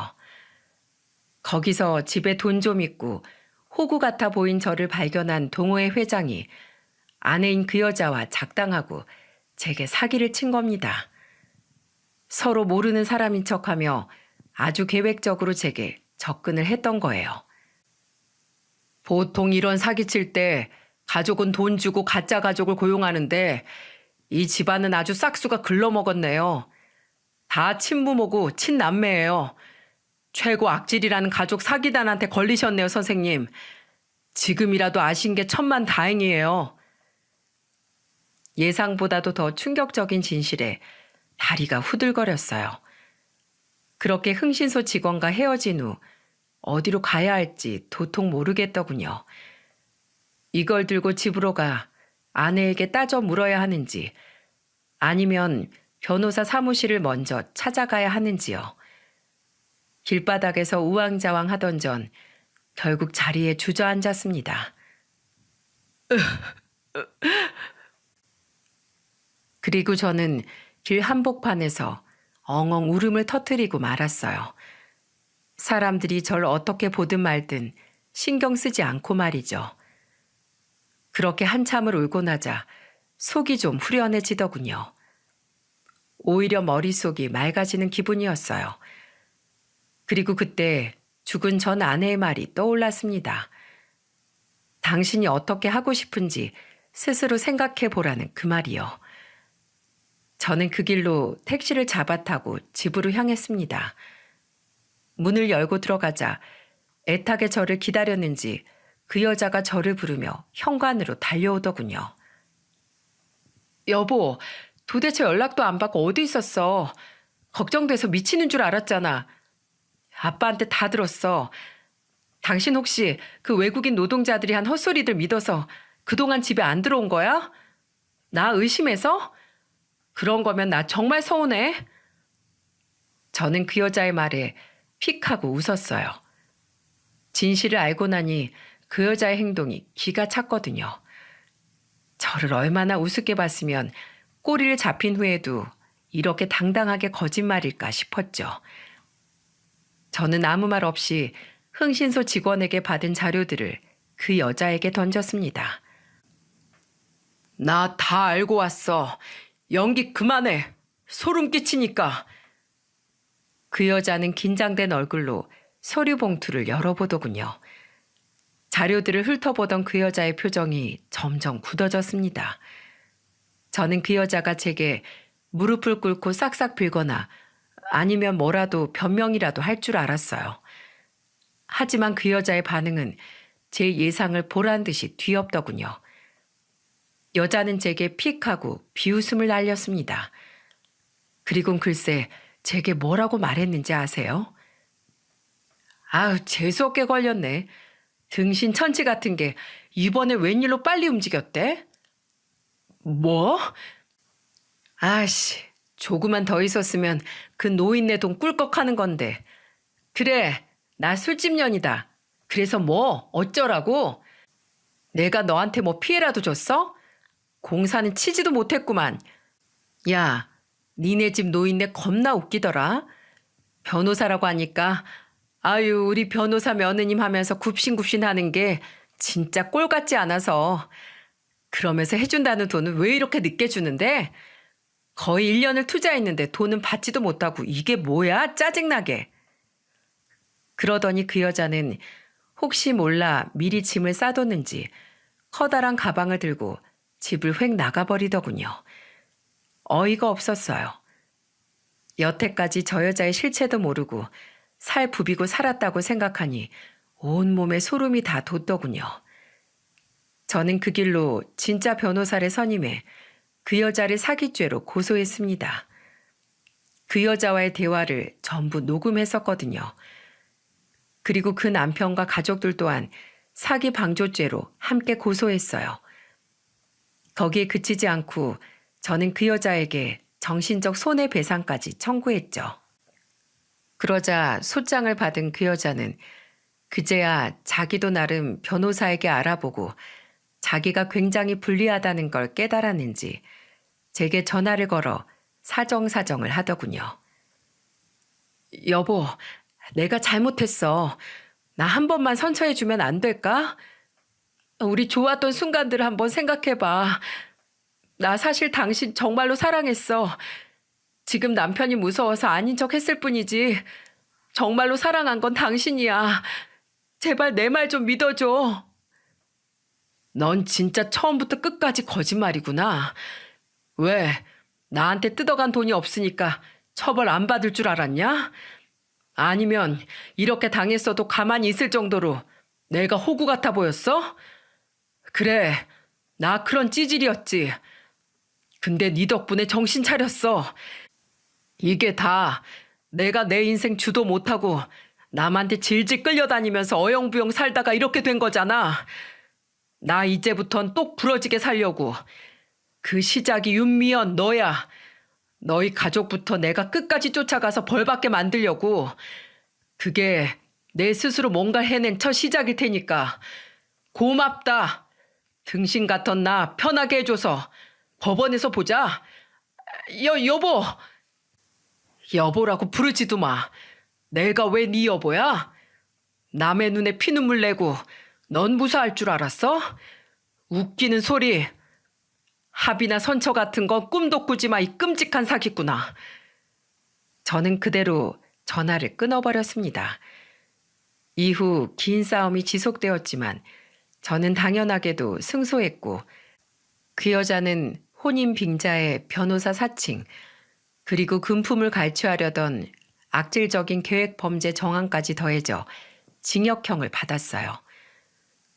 거기서 집에 돈 좀 있고 호구 같아 보인 저를 발견한 동호회 회장이 아내인 그 여자와 작당하고 제게 사기를 친 겁니다. 서로 모르는 사람인 척하며 아주 계획적으로 제게 접근을 했던 거예요. 보통 이런 사기칠 때 가족은 돈 주고 가짜 가족을 고용하는데 이 집안은 아주 싹수가 글러먹었네요. 다 친부모고 친남매예요. 최고 악질이라는 가족 사기단한테 걸리셨네요, 선생님. 지금이라도 아신 게 천만 다행이에요. 예상보다도 더 충격적인 진실에 다리가 후들거렸어요. 그렇게 흥신소 직원과 헤어진 후 어디로 가야 할지 도통 모르겠더군요. 이걸 들고 집으로 가 아내에게 따져 물어야 하는지 아니면 변호사 사무실을 먼저 찾아가야 하는지요. 길바닥에서 우왕좌왕 하던 전 결국 자리에 주저앉았습니다. 그리고 저는 길 한복판에서 엉엉 울음을 터뜨리고 말았어요. 사람들이 절 어떻게 보든 말든 신경 쓰지 않고 말이죠. 그렇게 한참을 울고 나자 속이 좀 후련해지더군요. 오히려 머릿속이 맑아지는 기분이었어요. 그리고 그때 죽은 전 아내의 말이 떠올랐습니다. 당신이 어떻게 하고 싶은지 스스로 생각해 보라는 그 말이요. 저는 그 길로 택시를 잡아 타고 집으로 향했습니다. 문을 열고 들어가자 애타게 저를 기다렸는지 그 여자가 저를 부르며 현관으로 달려오더군요. 여보, 도대체 연락도 안 받고 어디 있었어? 걱정돼서 미치는 줄 알았잖아. 아빠한테 다 들었어. 당신 혹시 그 외국인 노동자들이 한 헛소리들 믿어서 그동안 집에 안 들어온 거야? 나 의심해서? 그런 거면 나 정말 서운해. 저는 그 여자의 말에 픽 하고 웃었어요. 진실을 알고 나니 그 여자의 행동이 기가 찼거든요. 저를 얼마나 우습게 봤으면 꼬리를 잡힌 후에도 이렇게 당당하게 거짓말일까 싶었죠. 저는 아무 말 없이 흥신소 직원에게 받은 자료들을 그 여자에게 던졌습니다. 나 다 알고 왔어. 연기 그만해. 소름 끼치니까. 그 여자는 긴장된 얼굴로 서류 봉투를 열어보더군요. 자료들을 훑어보던 그 여자의 표정이 점점 굳어졌습니다. 저는 그 여자가 제게 무릎을 꿇고 싹싹 빌거나 아니면 뭐라도 변명이라도 할 줄 알았어요. 하지만 그 여자의 반응은 제 예상을 보란 듯이 뒤엎더군요. 여자는 제게 픽하고 비웃음을 날렸습니다. 그리곤 글쎄 제게 뭐라고 말했는지 아세요? 아우, 재수없게 걸렸네. 등신 천치 같은 게 이번에 웬일로 빨리 움직였대? 뭐? 아씨, 조금만 더 있었으면 그 노인네 돈 꿀꺽하는 건데. 그래, 나 술집년이다. 그래서 뭐 어쩌라고? 내가 너한테 뭐 피해라도 줬어? 공사는 치지도 못했구만. 야, 니네 집 노인네 겁나 웃기더라. 변호사라고 하니까 아유, 우리 변호사 며느님 하면서 굽신굽신 하는 게 진짜 꼴 같지 않아서. 그러면서 해준다는 돈은 왜 이렇게 늦게 주는데? 거의 1년을 투자했는데 돈은 받지도 못하고 이게 뭐야? 짜증나게. 그러더니 그 여자는 혹시 몰라 미리 짐을 싸뒀는지 커다란 가방을 들고 집을 휙 나가버리더군요. 어이가 없었어요. 여태까지 저 여자의 실체도 모르고 살 부비고 살았다고 생각하니 온몸에 소름이 다 돋더군요. 저는 그 길로 진짜 변호사를 선임해 그 여자를 사기죄로 고소했습니다. 그 여자와의 대화를 전부 녹음했었거든요. 그리고 그 남편과 가족들 또한 사기 방조죄로 함께 고소했어요. 거기에 그치지 않고 저는 그 여자에게 정신적 손해배상까지 청구했죠. 그러자 소장을 받은 그 여자는 그제야 자기도 나름 변호사에게 알아보고 자기가 굉장히 불리하다는 걸 깨달았는지 제게 전화를 걸어 사정사정을 하더군요. 여보, 내가 잘못했어. 나 한 번만 선처해주면 안 될까? 우리 좋았던 순간들을 한번 생각해봐. 나 사실 당신 정말로 사랑했어. 지금 남편이 무서워서 아닌 척 했을 뿐이지. 정말로 사랑한 건 당신이야. 제발 내 말 좀 믿어줘. 넌 진짜 처음부터 끝까지 거짓말이구나. 왜? 나한테 뜯어간 돈이 없으니까 처벌 안 받을 줄 알았냐? 아니면 이렇게 당했어도 가만히 있을 정도로 내가 호구 같아 보였어? 그래, 나 그런 찌질이었지. 근데 네 덕분에 정신 차렸어. 이게 다 내가 내 인생 주도 못하고 남한테 질질 끌려다니면서 어영부영 살다가 이렇게 된 거잖아. 나 이제부턴 똑 부러지게 살려고. 그 시작이 윤미연 너야. 너희 가족부터 내가 끝까지 쫓아가서 벌받게 만들려고. 그게 내 스스로 뭔가 해낸 첫 시작일 테니까. 고맙다. 등신 같던 나 편하게 해줘서. 법원에서 보자. 여보. 여보라고 부르지도 마. 내가 왜 네 여보야? 남의 눈에 피눈물 내고 넌 무사할 줄 알았어? 웃기는 소리. 합의나 선처 같은 건 꿈도 꾸지 마, 이 끔찍한 사기꾼아. 저는 그대로 전화를 끊어버렸습니다. 이후 긴 싸움이 지속되었지만 저는 당연하게도 승소했고 그 여자는 혼인 빙자의 변호사 사칭 그리고 금품을 갈취하려던 악질적인 계획 범죄 정황까지 더해져 징역형을 받았어요.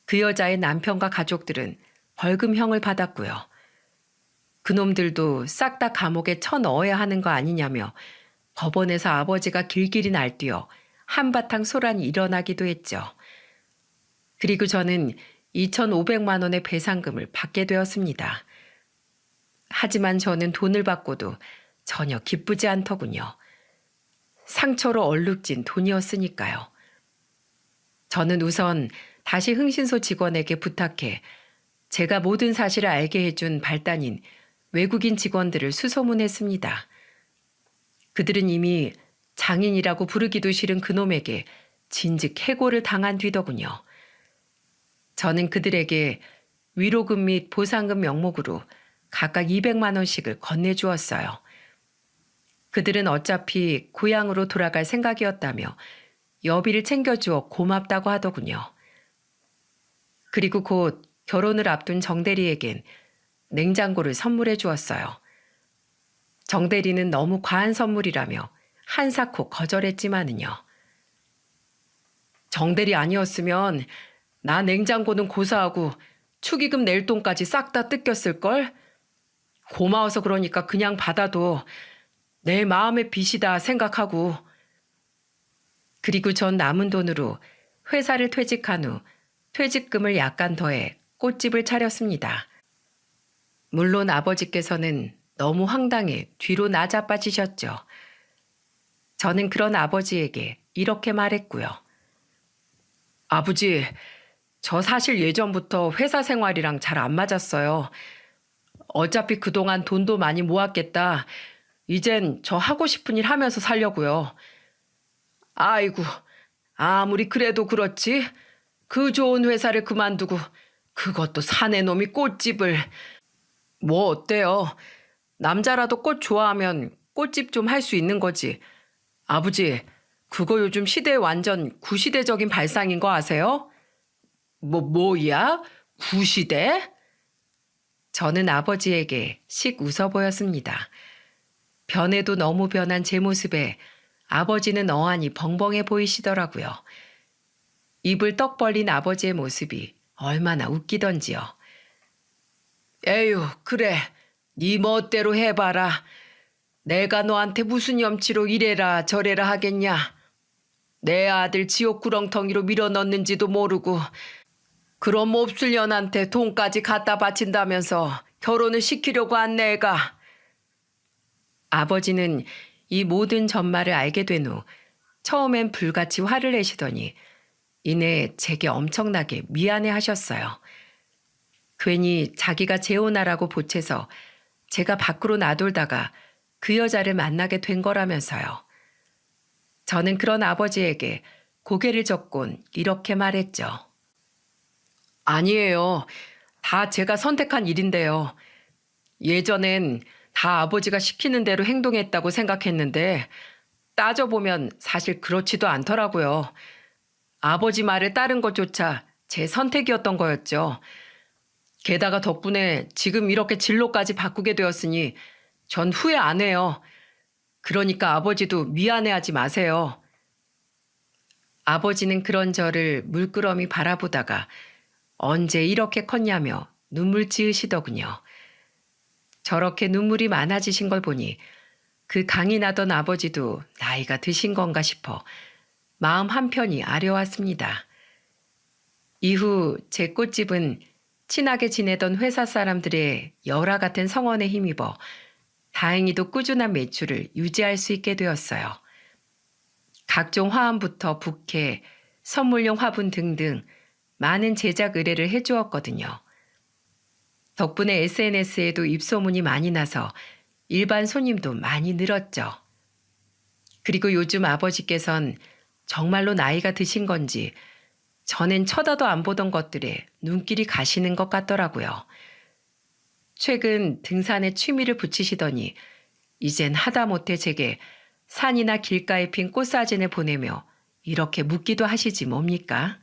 그 여자의 남편과 가족들은 벌금형을 받았고요. 그놈들도 싹 다 감옥에 쳐넣어야 하는 거 아니냐며 법원에서 아버지가 길길이 날뛰어 한바탕 소란이 일어나기도 했죠. 그리고 저는 2,500만 원의 배상금을 받게 되었습니다. 하지만 저는 돈을 받고도 전혀 기쁘지 않더군요. 상처로 얼룩진 돈이었으니까요. 저는 우선 다시 흥신소 직원에게 부탁해 제가 모든 사실을 알게 해준 발단인 외국인 직원들을 수소문했습니다. 그들은 이미 장인이라고 부르기도 싫은 그놈에게 진즉 해고를 당한 뒤더군요. 저는 그들에게 위로금 및 보상금 명목으로 각각 200만 원씩을 건네주었어요. 그들은 어차피 고향으로 돌아갈 생각이었다며 여비를 챙겨주어 고맙다고 하더군요. 그리고 곧 결혼을 앞둔 정대리에겐 냉장고를 선물해 주었어요. 정대리는 너무 과한 선물이라며 한사코 거절했지만은요. 정대리 아니었으면 나 냉장고는 고사하고 축의금 낼 돈까지 싹 다 뜯겼을걸? 고마워서 그러니까 그냥 받아도 내 마음의 빚이다 생각하고. 그리고 전 남은 돈으로 회사를 퇴직한 후 퇴직금을 약간 더해 꽃집을 차렸습니다. 물론 아버지께서는 너무 황당해 뒤로 나자빠지셨죠. 저는 그런 아버지에게 이렇게 말했고요. 아버지, 저 사실 예전부터 회사 생활이랑 잘 안 맞았어요. 어차피 그동안 돈도 많이 모았겠다. 이젠 저 하고 싶은 일 하면서 살려고요. 아이고, 아무리 그래도 그렇지. 그 좋은 회사를 그만두고 그것도 사내 놈이 꽃집을. 뭐 어때요? 남자라도 꽃 좋아하면 꽃집 좀 할 수 있는 거지. 아버지, 그거 요즘 시대에 완전 구시대적인 발상인 거 아세요? 뭐야? 구시대? 저는 아버지에게 씩 웃어 보였습니다. 변해도 너무 변한 제 모습에 아버지는 어안이 벙벙해 보이시더라고요. 입을 떡 벌린 아버지의 모습이 얼마나 웃기던지요. 에휴, 그래. 네 멋대로 해봐라. 내가 너한테 무슨 염치로 이래라 저래라 하겠냐. 내 아들 지옥 구렁텅이로 밀어넣는지도 모르고 그럼 몹쓸 년한테 돈까지 갖다 바친다면서 결혼을 시키려고 한 내가. 아버지는 이 모든 전말을 알게 된 후 처음엔 불같이 화를 내시더니 이내 제게 엄청나게 미안해 하셨어요. 괜히 자기가 재혼하라고 보채서 제가 밖으로 나돌다가 그 여자를 만나게 된 거라면서요. 저는 그런 아버지에게 고개를 젓곤 이렇게 말했죠. 아니에요. 다 제가 선택한 일인데요. 예전엔 다 아버지가 시키는 대로 행동했다고 생각했는데 따져보면 사실 그렇지도 않더라고요. 아버지 말을 따른 것조차 제 선택이었던 거였죠. 게다가 덕분에 지금 이렇게 진로까지 바꾸게 되었으니 전 후회 안 해요. 그러니까 아버지도 미안해하지 마세요. 아버지는 그런 저를 물끄러미 바라보다가 언제 이렇게 컸냐며 눈물 지으시더군요. 저렇게 눈물이 많아지신 걸 보니 그 강인하던 아버지도 나이가 드신 건가 싶어 마음 한편이 아려왔습니다. 이후 제 꽃집은 친하게 지내던 회사 사람들의 열화 같은 성원에 힘입어 다행히도 꾸준한 매출을 유지할 수 있게 되었어요. 각종 화환부터 부케, 선물용 화분 등등 많은 제작 의뢰를 해주었거든요. 덕분에 SNS에도 입소문이 많이 나서 일반 손님도 많이 늘었죠. 그리고 요즘 아버지께선 정말로 나이가 드신 건지 전엔 쳐다도 안 보던 것들에 눈길이 가시는 것 같더라고요. 최근 등산에 취미를 붙이시더니 이젠 하다못해 제게 산이나 길가에 핀 꽃사진을 보내며 이렇게 묻기도 하시지 뭡니까?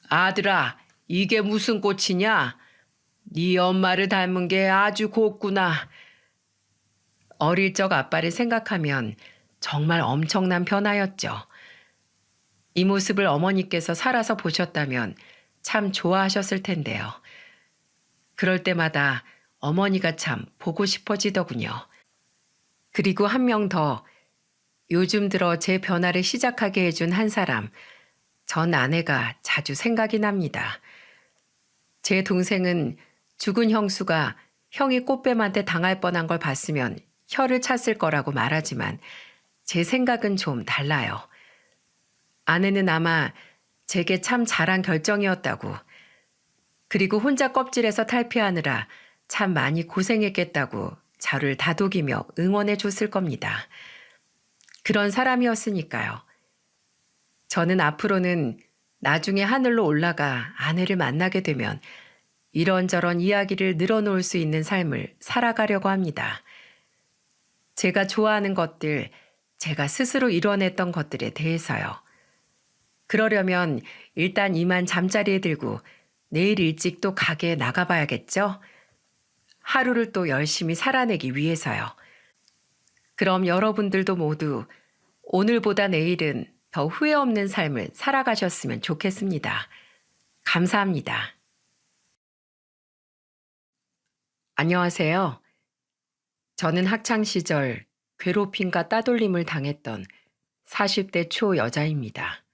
아들아, 이게 무슨 꽃이냐? 네 엄마를 닮은 게 아주 곱구나. 어릴 적 아빠를 생각하면 정말 엄청난 변화였죠. 이 모습을 어머니께서 살아서 보셨다면 참 좋아하셨을 텐데요. 그럴 때마다 어머니가 참 보고 싶어지더군요. 그리고 한 명 더, 요즘 들어 제 변화를 시작하게 해준 한 사람, 전 아내가 자주 생각이 납니다. 제 동생은 죽은 형수가 형이 꽃뱀한테 당할 뻔한 걸 봤으면 혀를 찼을 거라고 말하지만 제 생각은 좀 달라요. 아내는 아마 제게 참 잘한 결정이었다고, 그리고 혼자 껍질에서 탈피하느라 참 많이 고생했겠다고 저를 다독이며 응원해 줬을 겁니다. 그런 사람이었으니까요. 저는 앞으로는 나중에 하늘로 올라가 아내를 만나게 되면 이런저런 이야기를 늘어놓을 수 있는 삶을 살아가려고 합니다. 제가 좋아하는 것들, 제가 스스로 이뤄냈던 것들에 대해서요. 그러려면 일단 이만 잠자리에 들고 내일 일찍 또 가게에 나가봐야겠죠? 하루를 또 열심히 살아내기 위해서요. 그럼 여러분들도 모두 오늘보다 내일은 더 후회 없는 삶을 살아가셨으면 좋겠습니다. 감사합니다. 안녕하세요. 저는 학창시절 괴롭힘과 따돌림을 당했던 40대 초 여자입니다.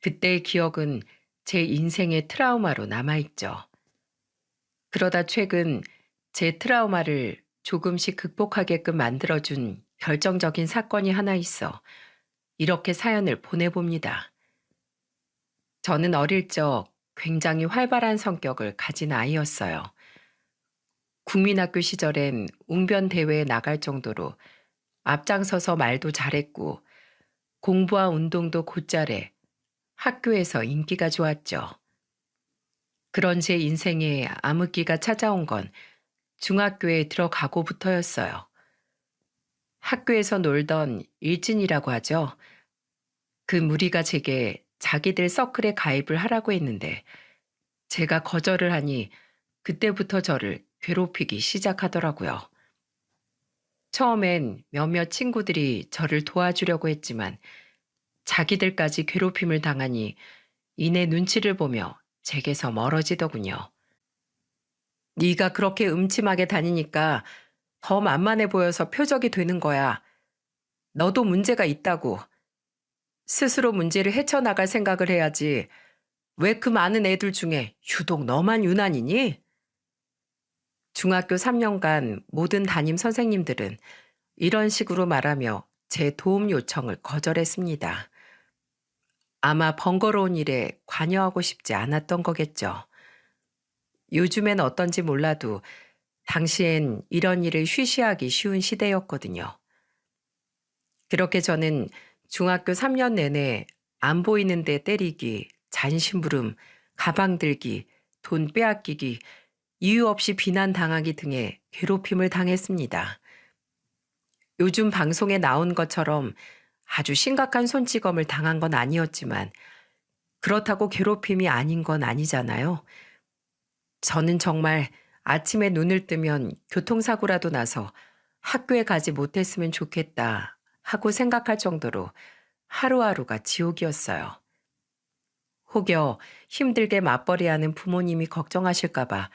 그때의 기억은 제 인생의 트라우마로 남아있죠. 그러다 최근 제 트라우마를 조금씩 극복하게끔 만들어준 결정적인 사건이 하나 있어 이렇게 사연을 보내봅니다. 저는 어릴 적 굉장히 활발한 성격을 가진 아이였어요. 국민학교 시절엔 웅변 대회에 나갈 정도로 앞장서서 말도 잘했고 공부와 운동도 곧잘해 학교에서 인기가 좋았죠. 그런 제 인생에 암흑기가 찾아온 건 중학교에 들어가고부터였어요. 학교에서 놀던 일진이라고 하죠. 그 무리가 제게 자기들 서클에 가입을 하라고 했는데 제가 거절을 하니 그때부터 저를 괴롭히기 시작하더라고요. 처음엔 몇몇 친구들이 저를 도와주려고 했지만 자기들까지 괴롭힘을 당하니 이내 눈치를 보며 제게서 멀어지더군요. 네가 그렇게 음침하게 다니니까 더 만만해 보여서 표적이 되는 거야. 너도 문제가 있다고. 스스로 문제를 헤쳐나갈 생각을 해야지. 왜 그 많은 애들 중에 유독 너만 유난이니? 중학교 3년간 모든 담임 선생님들은 이런 식으로 말하며 제 도움 요청을 거절했습니다. 아마 번거로운 일에 관여하고 싶지 않았던 거겠죠. 요즘엔 어떤지 몰라도 당시엔 이런 일을 쉬쉬하기 쉬운 시대였거든요. 그렇게 저는 중학교 3년 내내 안 보이는데 때리기, 잔심부름, 가방 들기, 돈 빼앗기기, 이유 없이 비난당하기 등의 괴롭힘을 당했습니다. 요즘 방송에 나온 것처럼 아주 심각한 손찌검을 당한 건 아니었지만 그렇다고 괴롭힘이 아닌 건 아니잖아요. 저는 정말 아침에 눈을 뜨면 교통사고라도 나서 학교에 가지 못했으면 좋겠다 하고 생각할 정도로 하루하루가 지옥이었어요. 혹여 힘들게 맞벌이하는 부모님이 걱정하실까봐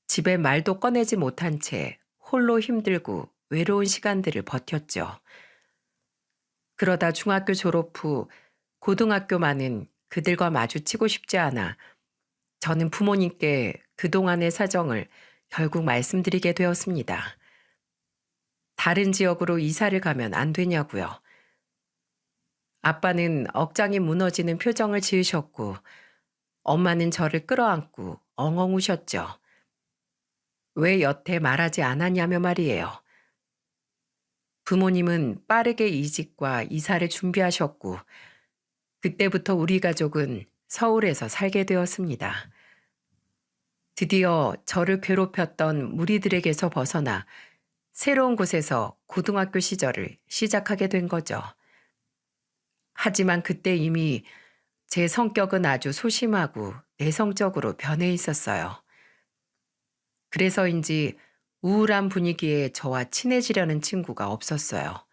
집에 말도 꺼내지 못한 채 홀로 힘들고 외로운 시간들을 버텼죠. 그러다 중학교 졸업 후 고등학교만은 그들과 마주치고 싶지 않아 저는 부모님께 그동안의 사정을 결국 말씀드리게 되었습니다. 다른 지역으로 이사를 가면 안 되냐고요. 아빠는 억장이 무너지는 표정을 지으셨고 엄마는 저를 끌어안고 엉엉 우셨죠. 왜 여태 말하지 않았냐며 말이에요. 부모님은 빠르게 이직과 이사를 준비하셨고 그때부터 우리 가족은 서울에서 살게 되었습니다. 드디어 저를 괴롭혔던 무리들에게서 벗어나 새로운 곳에서 고등학교 시절을 시작하게 된 거죠. 하지만 그때 이미 제 성격은 아주 소심하고 내성적으로 변해 있었어요. 그래서인지 우울한 분위기에 저와 친해지려는 친구가 없었어요.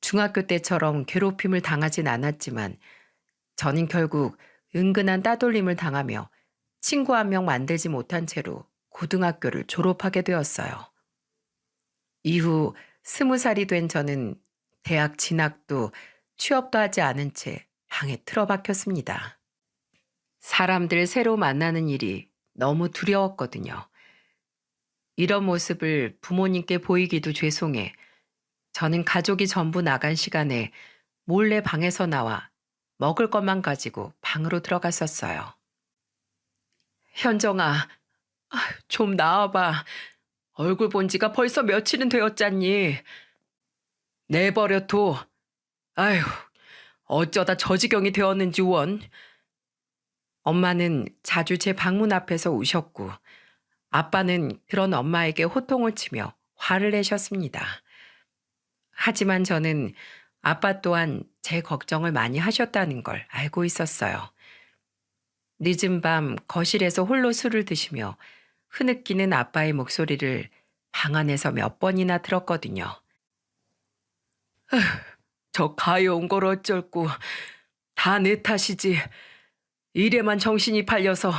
중학교 때처럼 괴롭힘을 당하진 않았지만 저는 결국 은근한 따돌림을 당하며 친구 한 명 만들지 못한 채로 고등학교를 졸업하게 되었어요. 이후 20살이 된 저는 대학 진학도 취업도 하지 않은 채 방에 틀어박혔습니다. 사람들 새로 만나는 일이 너무 두려웠거든요. 이런 모습을 부모님께 보이기도 죄송해 저는 가족이 전부 나간 시간에 몰래 방에서 나와 먹을 것만 가지고 방으로 들어갔었어요. 현정아, 좀 나와봐. 얼굴 본 지가 벌써 며칠은 되었잖니. 내버려둬. 아휴, 어쩌다 저 지경이 되었는지 원. 엄마는 자주 제 방문 앞에서 우셨고 아빠는 그런 엄마에게 호통을 치며 화를 내셨습니다. 하지만 저는 아빠 또한 제 걱정을 많이 하셨다는 걸 알고 있었어요. 늦은 밤 거실에서 홀로 술을 드시며 흐느끼는 아빠의 목소리를 방 안에서 몇 번이나 들었거든요. 저 가여운 걸 어쩔고 다 내 탓이지. 일에만 정신이 팔려서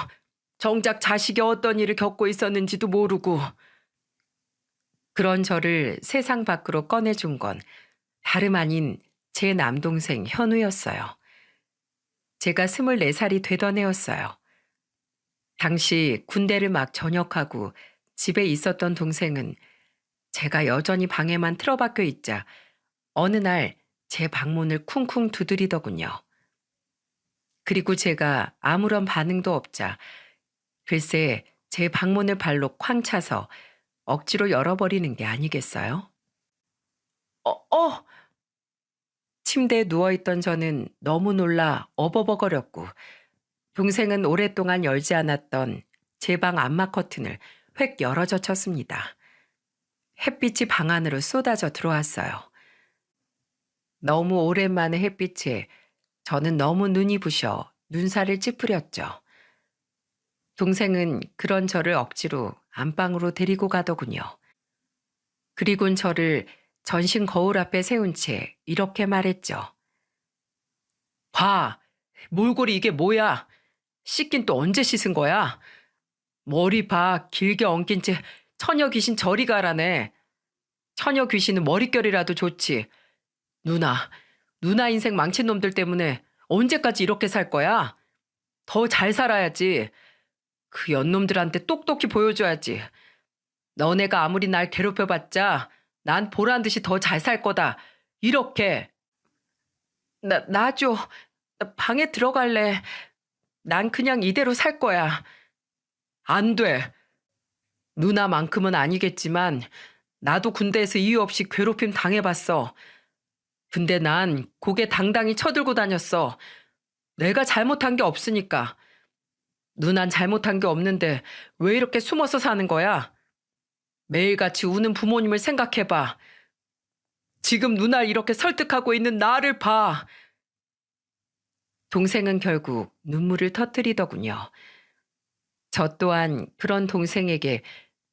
정작 자식이 어떤 일을 겪고 있었는지도 모르고. 그런 저를 세상 밖으로 꺼내준 건 다름 아닌 제 남동생 현우였어요. 제가 24살이 되던 해였어요. 당시 군대를 막 전역하고 집에 있었던 동생은 제가 여전히 방에만 틀어박혀 있자 어느 날 제 방문을 쿵쿵 두드리더군요. 그리고 제가 아무런 반응도 없자 글쎄 제 방문을 발로 쾅 차서 억지로 열어버리는 게 아니겠어요? 어, 어! 침대에 누워있던 저는 너무 놀라 어버버거렸고 동생은 오랫동안 열지 않았던 제 방 안마 커튼을 획 열어젖혔습니다. 햇빛이 방 안으로 쏟아져 들어왔어요. 너무 오랜만에 햇빛에 저는 너무 눈이 부셔 눈살을 찌푸렸죠. 동생은 그런 저를 억지로 안방으로 데리고 가더군요. 그리곤 저를 전신 거울 앞에 세운 채 이렇게 말했죠. 봐, 몰골이 이게 뭐야? 씻긴 또 언제 씻은 거야? 머리 봐, 길게 엉킨 채 처녀 귀신 저리 가라네. 처녀 귀신은 머릿결이라도 좋지. 누나 인생 망친 놈들 때문에 언제까지 이렇게 살 거야? 더 잘 살아야지. 그 연놈들한테 똑똑히 보여줘야지. 너네가 아무리 날 괴롭혀봤자 난 보란 듯이 더 잘 살 거다. 이렇게. 나 방에 들어갈래. 난 그냥 이대로 살 거야. 안 돼. 누나만큼은 아니겠지만 나도 군대에서 이유 없이 괴롭힘 당해봤어. 근데 난 고개 당당히 쳐들고 다녔어. 내가 잘못한 게 없으니까. 누난 잘못한 게 없는데 왜 이렇게 숨어서 사는 거야? 매일같이 우는 부모님을 생각해봐. 지금 누나를 이렇게 설득하고 있는 나를 봐. 동생은 결국 눈물을 터뜨리더군요. 저 또한 그런 동생에게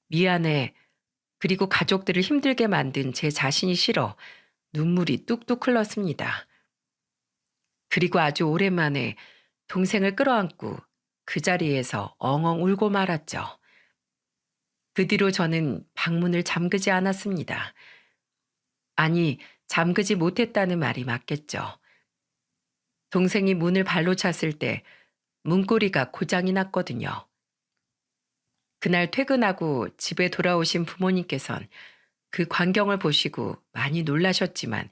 미안해. 그리고 가족들을 힘들게 만든 제 자신이 싫어 눈물이 뚝뚝 흘렀습니다. 그리고 아주 오랜만에 동생을 끌어안고 그 자리에서 엉엉 울고 말았죠. 그 뒤로 저는 방문을 잠그지 않았습니다. 아니, 잠그지 못했다는 말이 맞겠죠. 동생이 문을 발로 찼을 때 문고리가 고장이 났거든요. 그날 퇴근하고 집에 돌아오신 부모님께선 그 광경을 보시고 많이 놀라셨지만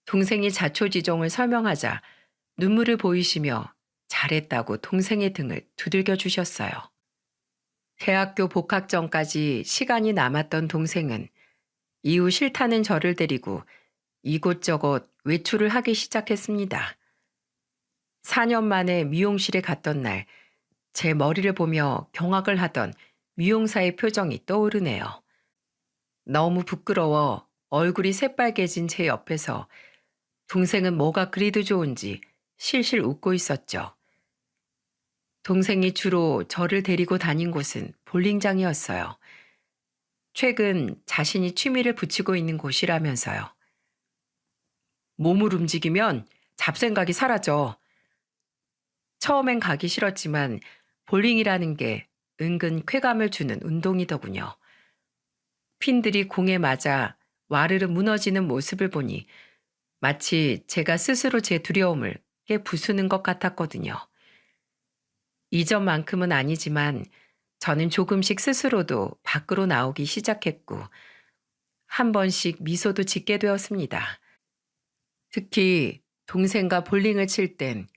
동생이 자초지종을 설명하자 눈물을 보이시며 잘했다고 동생의 등을 두들겨 주셨어요. 대학교 복학 전까지 시간이 남았던 동생은 이후 싫다는 저를 데리고 이곳저곳 외출을 하기 시작했습니다. 4년 만에 미용실에 갔던 날 제 머리를 보며 경악을 하던 미용사의 표정이 떠오르네요. 너무 부끄러워 얼굴이 새빨개진 제 옆에서 동생은 뭐가 그리도 좋은지 실실 웃고 있었죠. 동생이 주로 저를 데리고 다닌 곳은 볼링장이었어요. 최근 자신이 취미를 붙이고 있는 곳이라면서요. 몸을 움직이면 잡생각이 사라져. 처음엔 가기 싫었지만 볼링이라는 게 은근 쾌감을 주는 운동이더군요. 핀들이 공에 맞아 와르르 무너지는 모습을 보니 마치 제가 스스로 제 두려움을 깨 부수는 것 같았거든요. 이전만큼은 아니지만 저는 조금씩 스스로도 밖으로 나오기 시작했고 한 번씩 미소도 짓게 되었습니다. 특히 동생과 볼링을 칠 땐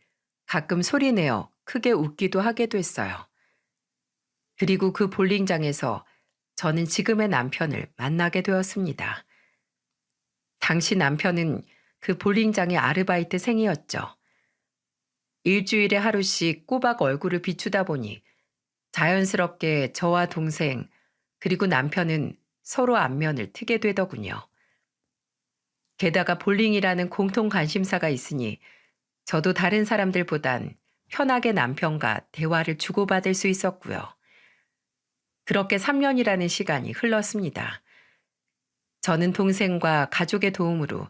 가끔 소리내어 크게 웃기도 하게 됐어요. 그리고 그 볼링장에서 저는 지금의 남편을 만나게 되었습니다. 당시 남편은 그 볼링장의 아르바이트생이었죠. 일주일에 하루씩 꼬박 얼굴을 비추다 보니 자연스럽게 저와 동생 그리고 남편은 서로 안면을 트게 되더군요. 게다가 볼링이라는 공통 관심사가 있으니 저도 다른 사람들보단 편하게 남편과 대화를 주고받을 수 있었고요. 그렇게 3년이라는 시간이 흘렀습니다. 저는 동생과 가족의 도움으로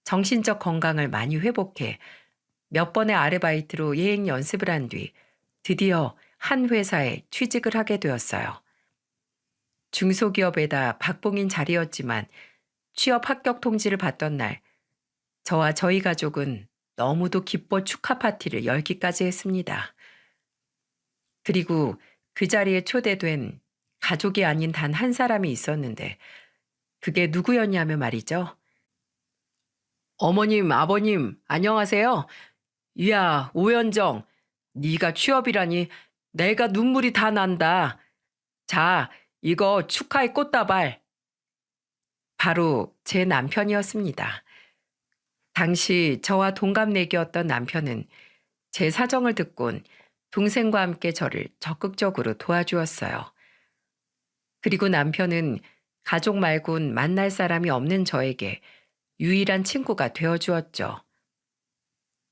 정신적 건강을 많이 회복해 몇 번의 아르바이트로 예행 연습을 한 뒤 드디어 한 회사에 취직을 하게 되었어요. 중소기업에다 박봉인 자리였지만 취업 합격 통지를 받던 날 저와 저희 가족은 너무도 기뻐 축하 파티를 열기까지 했습니다. 그리고 그 자리에 초대된 가족이 아닌 단 한 사람이 있었는데 그게 누구였냐면 말이죠. 어머님, 아버님, 안녕하세요. 이야, 오현정, 네가 취업이라니 내가 눈물이 다 난다. 자, 이거 축하의 꽃다발. 바로 제 남편이었습니다. 당시 저와 동갑내기였던 남편은 제 사정을 듣곤 동생과 함께 저를 적극적으로 도와주었어요. 그리고 남편은 가족 말곤 만날 사람이 없는 저에게 유일한 친구가 되어주었죠.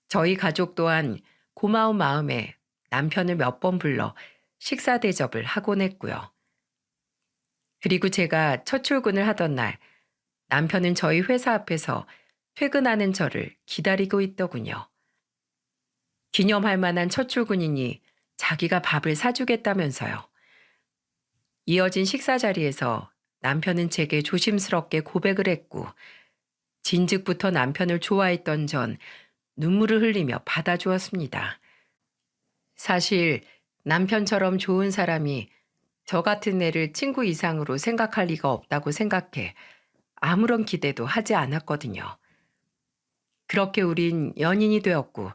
저희 가족 또한 고마운 마음에 남편을 몇 번 불러 식사 대접을 하곤 했고요. 그리고 제가 첫 출근을 하던 날 남편은 저희 회사 앞에서 퇴근하는 저를 기다리고 있더군요. 기념할 만한 첫 출근이니 자기가 밥을 사주겠다면서요. 이어진 식사 자리에서 남편은 제게 조심스럽게 고백을 했고 진즉부터 남편을 좋아했던 전 눈물을 흘리며 받아주었습니다. 사실 남편처럼 좋은 사람이 저 같은 애를 친구 이상으로 생각할 리가 없다고 생각해 아무런 기대도 하지 않았거든요. 그렇게 우린 연인이 되었고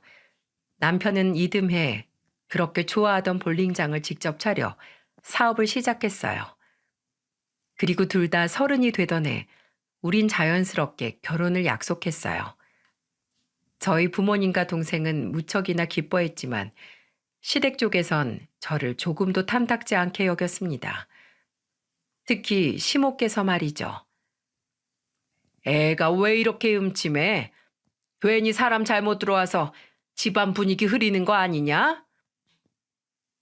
남편은 이듬해 그렇게 좋아하던 볼링장을 직접 차려 사업을 시작했어요. 그리고 둘 다 30이 되던 해 우린 자연스럽게 결혼을 약속했어요. 저희 부모님과 동생은 무척이나 기뻐했지만 시댁 쪽에선 저를 조금도 탐탁지 않게 여겼습니다. 특히 시모께서 말이죠. 애가 왜 이렇게 음침해? 괜히 사람 잘못 들어와서 집안 분위기 흐리는 거 아니냐?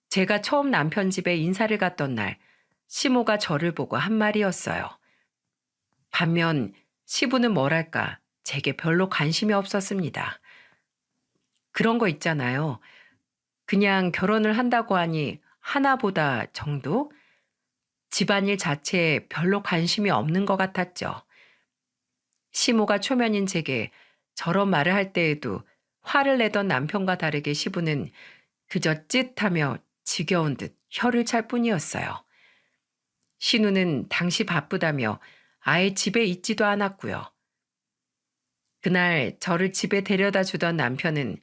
제가 처음 남편 집에 인사를 갔던 날 시모가 저를 보고 한 말이었어요. 반면 시부는 뭐랄까 제게 별로 관심이 없었습니다. 그런 거 있잖아요. 그냥 결혼을 한다고 하니 하나보다 정도? 집안일 자체에 별로 관심이 없는 것 같았죠. 시모가 초면인 제게 저런 말을 할 때에도 화를 내던 남편과 다르게 시부는 그저 쯧하며 지겨운 듯 혀를 찰 뿐이었어요. 신우는 당시 바쁘다며 아예 집에 있지도 않았고요. 그날 저를 집에 데려다 주던 남편은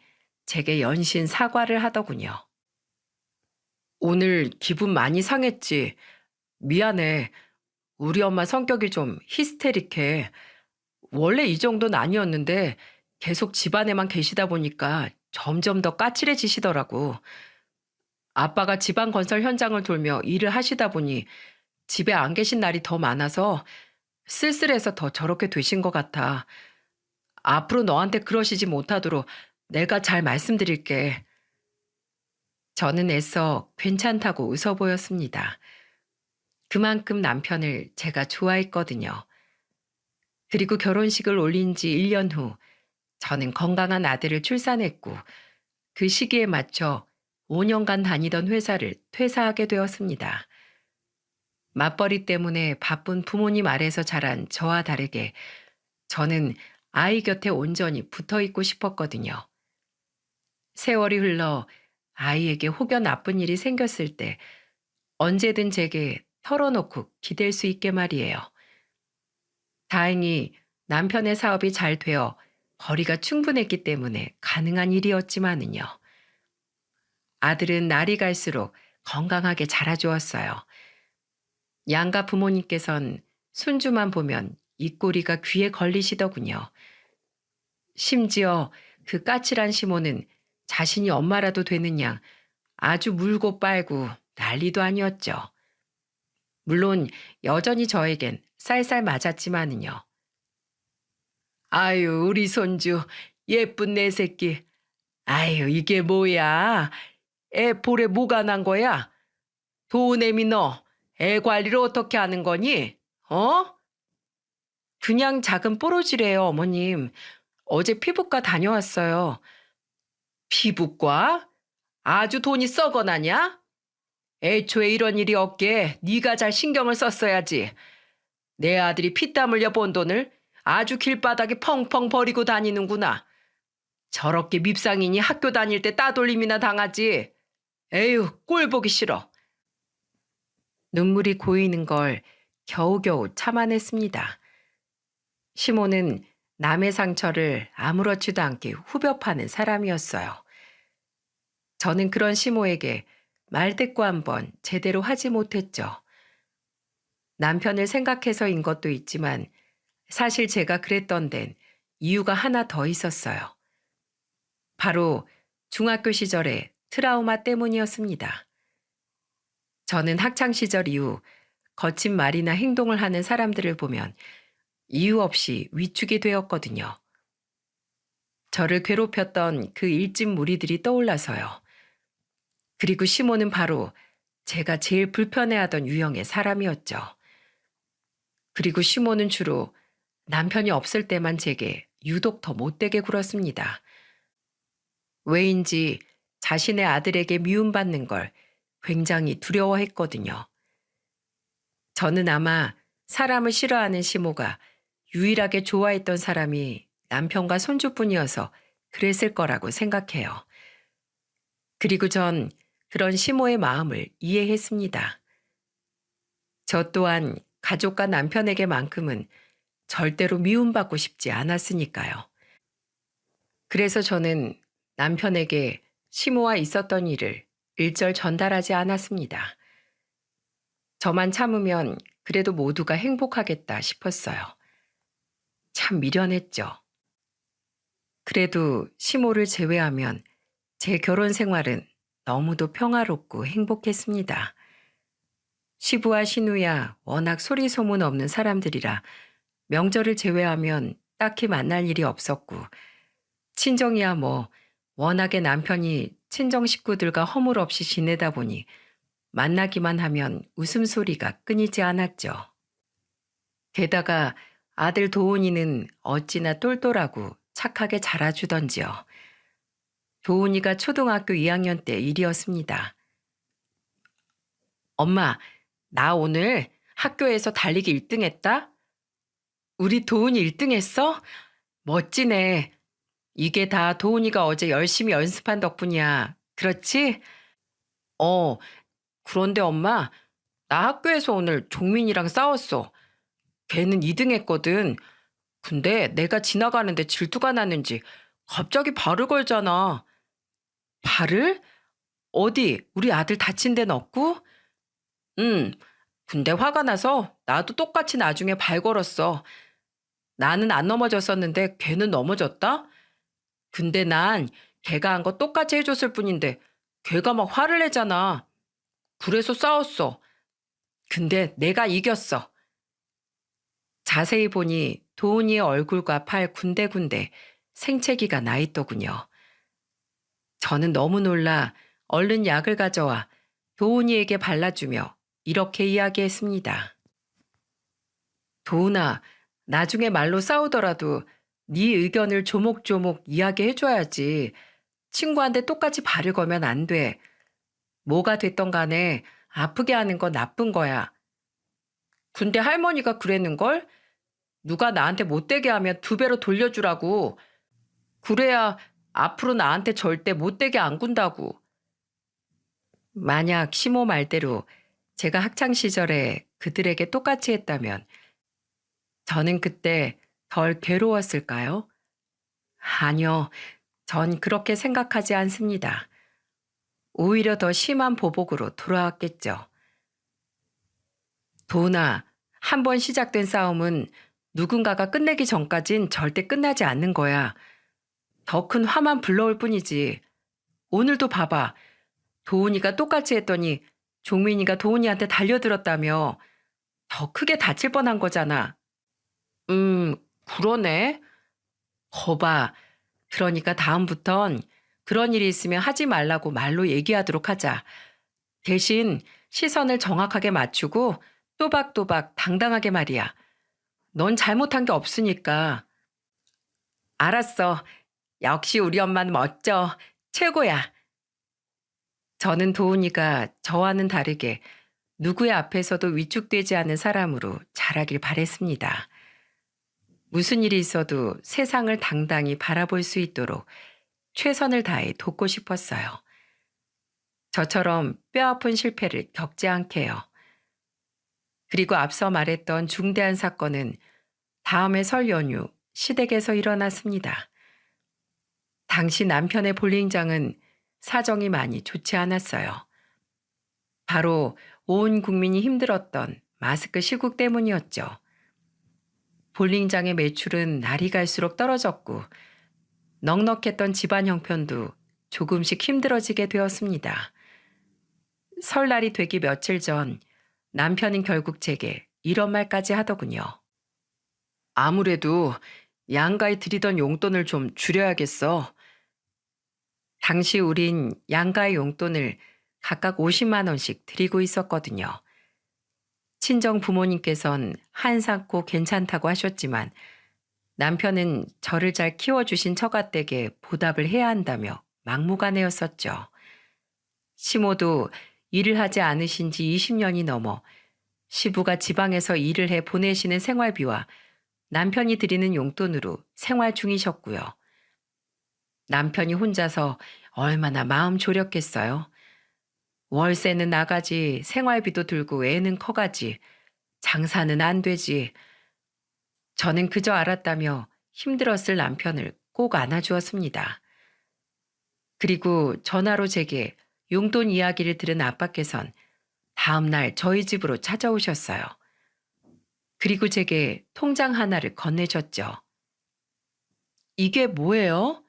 제게 연신 사과를 하더군요. 오늘 기분 많이 상했지. 미안해. 우리 엄마 성격이 좀 히스테릭해. 원래 이 정도는 아니었는데 계속 집안에만 계시다 보니까 점점 더 까칠해지시더라고. 아빠가 집안 건설 현장을 돌며 일을 하시다 보니 집에 안 계신 날이 더 많아서 쓸쓸해서 더 저렇게 되신 것 같아. 앞으로 너한테 그러시지 못하도록 내가 잘 말씀드릴게. 저는 애써 괜찮다고 웃어 보였습니다. 그만큼 남편을 제가 좋아했거든요. 그리고 결혼식을 올린 지 1년 후 저는 건강한 아들을 출산했고 그 시기에 맞춰 5년간 다니던 회사를 퇴사하게 되었습니다. 맞벌이 때문에 바쁜 부모님 아래서 자란 저와 다르게 저는 아이 곁에 온전히 붙어 있고 싶었거든요. 세월이 흘러 아이에게 혹여 나쁜 일이 생겼을 때 언제든 제게 털어놓고 기댈 수 있게 말이에요. 다행히 남편의 사업이 잘 되어 벌이가 충분했기 때문에 가능한 일이었지만은요. 아들은 날이 갈수록 건강하게 자라주었어요. 양가 부모님께선 손주만 보면 입꼬리가 귀에 걸리시더군요. 심지어 그 까칠한 시모는 자신이 엄마라도 되는 양 아주 물고 빨고 난리도 아니었죠. 물론 여전히 저에겐 쌀쌀 맞았지만은요. 아유, 우리 손주, 예쁜 내 새끼. 아유, 이게 뭐야? 애 볼에 뭐가 난 거야? 도우내미 너, 애 관리를 어떻게 하는 거니? 어? 그냥 작은 뽀로지래요, 어머님. 어제 피부과 다녀왔어요. 피부과? 아주 돈이 썩어나냐? 애초에 이런 일이 없게 네가 잘 신경을 썼어야지. 내 아들이 피땀 흘려 번 돈을 아주 길바닥에 펑펑 버리고 다니는구나. 저렇게 밉상이니 학교 다닐 때 따돌림이나 당하지. 에휴, 꼴 보기 싫어. 눈물이 고이는 걸 겨우겨우 참아냈습니다. 시모는 남의 상처를 아무렇지도 않게 후벼 파는 사람이었어요. 저는 그런 시모에게 말대꾸 한번 제대로 하지 못했죠. 남편을 생각해서인 것도 있지만 사실 제가 그랬던 데는 이유가 하나 더 있었어요. 바로 중학교 시절의 트라우마 때문이었습니다. 저는 학창시절 이후 거친 말이나 행동을 하는 사람들을 보면 이유 없이 위축이 되었거든요. 저를 괴롭혔던 그 일진 무리들이 떠올라서요. 그리고 시모는 바로 제가 제일 불편해하던 유형의 사람이었죠. 그리고 시모는 주로 남편이 없을 때만 제게 유독 더 못되게 굴었습니다. 왜인지 자신의 아들에게 미움받는 걸 굉장히 두려워했거든요. 저는 아마 사람을 싫어하는 시모가 유일하게 좋아했던 사람이 남편과 손주뿐이어서 그랬을 거라고 생각해요. 그리고 전 그런 시모의 마음을 이해했습니다. 저 또한 가족과 남편에게만큼은 절대로 미움받고 싶지 않았으니까요. 그래서 저는 남편에게 시모와 있었던 일을 일절 전달하지 않았습니다. 저만 참으면 그래도 모두가 행복하겠다 싶었어요. 참 미련했죠. 그래도 시모를 제외하면 제 결혼 생활은 너무도 평화롭고 행복했습니다. 시부와 시누야 워낙 소리 소문 없는 사람들이라 명절을 제외하면 딱히 만날 일이 없었고 친정이야 뭐 워낙에 남편이 친정 식구들과 허물 없이 지내다 보니 만나기만 하면 웃음소리가 끊이지 않았죠. 게다가 아들 도훈이는 어찌나 똘똘하고 착하게 자라주던지요. 도훈이가 초등학교 2학년 때 일이었습니다. 엄마, 나 오늘 학교에서 달리기 1등 했다? 우리 도훈이 1등 했어? 멋지네. 이게 다 도훈이가 어제 열심히 연습한 덕분이야. 그렇지? 어, 그런데 엄마, 나 학교에서 오늘 종민이랑 싸웠어. 걔는 2등 했거든. 근데 내가 지나가는데 질투가 나는지 갑자기 발을 걸잖아. 발을? 어디 우리 아들 다친 데는 없고? 응. 근데 화가 나서 나도 똑같이 나중에 발 걸었어. 나는 안 넘어졌었는데 걔는 넘어졌다? 근데 난 걔가 한 거 똑같이 해줬을 뿐인데 걔가 막 화를 내잖아. 그래서 싸웠어. 근데 내가 이겼어. 자세히 보니 도훈이의 얼굴과 팔 군데군데 생채기가 나 있더군요. 저는 너무 놀라 얼른 약을 가져와 도훈이에게 발라주며 이렇게 이야기했습니다. 도훈아, 나중에 말로 싸우더라도 네 의견을 조목조목 이야기해줘야지. 친구한테 똑같이 발을 걸면 안 돼. 뭐가 됐던 간에 아프게 하는 건 나쁜 거야. 근데 할머니가 그랬는걸? 누가 나한테 못되게 하면 2배로 돌려주라고. 그래야 앞으로 나한테 절대 못되게 안 군다고. 만약 시모 말대로 제가 학창 시절에 그들에게 똑같이 했다면 저는 그때 덜 괴로웠을까요? 아니요. 전 그렇게 생각하지 않습니다. 오히려 더 심한 보복으로 돌아왔겠죠. 도나, 한 번 시작된 싸움은 누군가가 끝내기 전까진 절대 끝나지 않는 거야. 더 큰 화만 불러올 뿐이지. 오늘도 봐봐. 도훈이가 똑같이 했더니 종민이가 도훈이한테 달려들었다며. 더 크게 다칠 뻔한 거잖아. 그러네. 거봐. 그러니까 다음부턴 그런 일이 있으면 하지 말라고 말로 얘기하도록 하자. 대신 시선을 정확하게 맞추고 또박또박 당당하게 말이야. 넌 잘못한 게 없으니까. 알았어. 역시 우리 엄마는 멋져. 최고야. 저는 도훈이가 저와는 다르게 누구의 앞에서도 위축되지 않은 사람으로 자라길 바랬습니다. 무슨 일이 있어도 세상을 당당히 바라볼 수 있도록 최선을 다해 돕고 싶었어요. 저처럼 뼈아픈 실패를 겪지 않게요. 그리고 앞서 말했던 중대한 사건은 다음해 설 연휴 시댁에서 일어났습니다. 당시 남편의 볼링장은 사정이 많이 좋지 않았어요. 바로 온 국민이 힘들었던 마스크 시국 때문이었죠. 볼링장의 매출은 날이 갈수록 떨어졌고 넉넉했던 집안 형편도 조금씩 힘들어지게 되었습니다. 설날이 되기 며칠 전 남편은 결국 제게 이런 말까지 하더군요. 아무래도 양가에 드리던 용돈을 좀 줄여야겠어. 당시 우린 양가의 용돈을 각각 50만 원씩 드리고 있었거든요. 친정 부모님께선 한사코 괜찮다고 하셨지만 남편은 저를 잘 키워주신 처가댁에 보답을 해야 한다며 막무가내였었죠. 시모도 일을 하지 않으신 지 20년이 넘어 시부가 지방에서 일을 해 보내시는 생활비와 남편이 드리는 용돈으로 생활 중이셨고요. 남편이 혼자서 얼마나 마음 졸였겠어요. 월세는 나가지, 생활비도 들고 애는 커가지, 장사는 안 되지. 저는 그저 알았다며 힘들었을 남편을 꼭 안아주었습니다. 그리고 전화로 제게 용돈 이야기를 들은 아빠께선 다음날 저희 집으로 찾아오셨어요. 그리고 제게 통장 하나를 건네줬죠. 이게 뭐예요?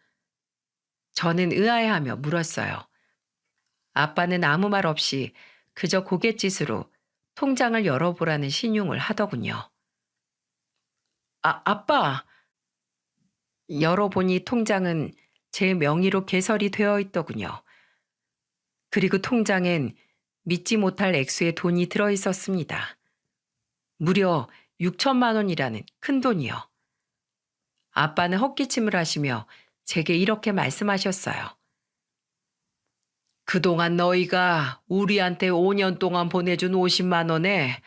저는 의아해하며 물었어요. 아빠는 아무 말 없이 그저 고갯짓으로 통장을 열어보라는 신용을 하더군요. 아빠! 열어보니 통장은 제 명의로 개설이 되어 있더군요. 그리고 통장엔 믿지 못할 액수의 돈이 들어 있었습니다. 무려 6천만 원이라는 큰 돈이요. 아빠는 헛기침을 하시며 제게 이렇게 말씀하셨어요. 그동안 너희가 우리한테 5년 동안 보내준 50만 원에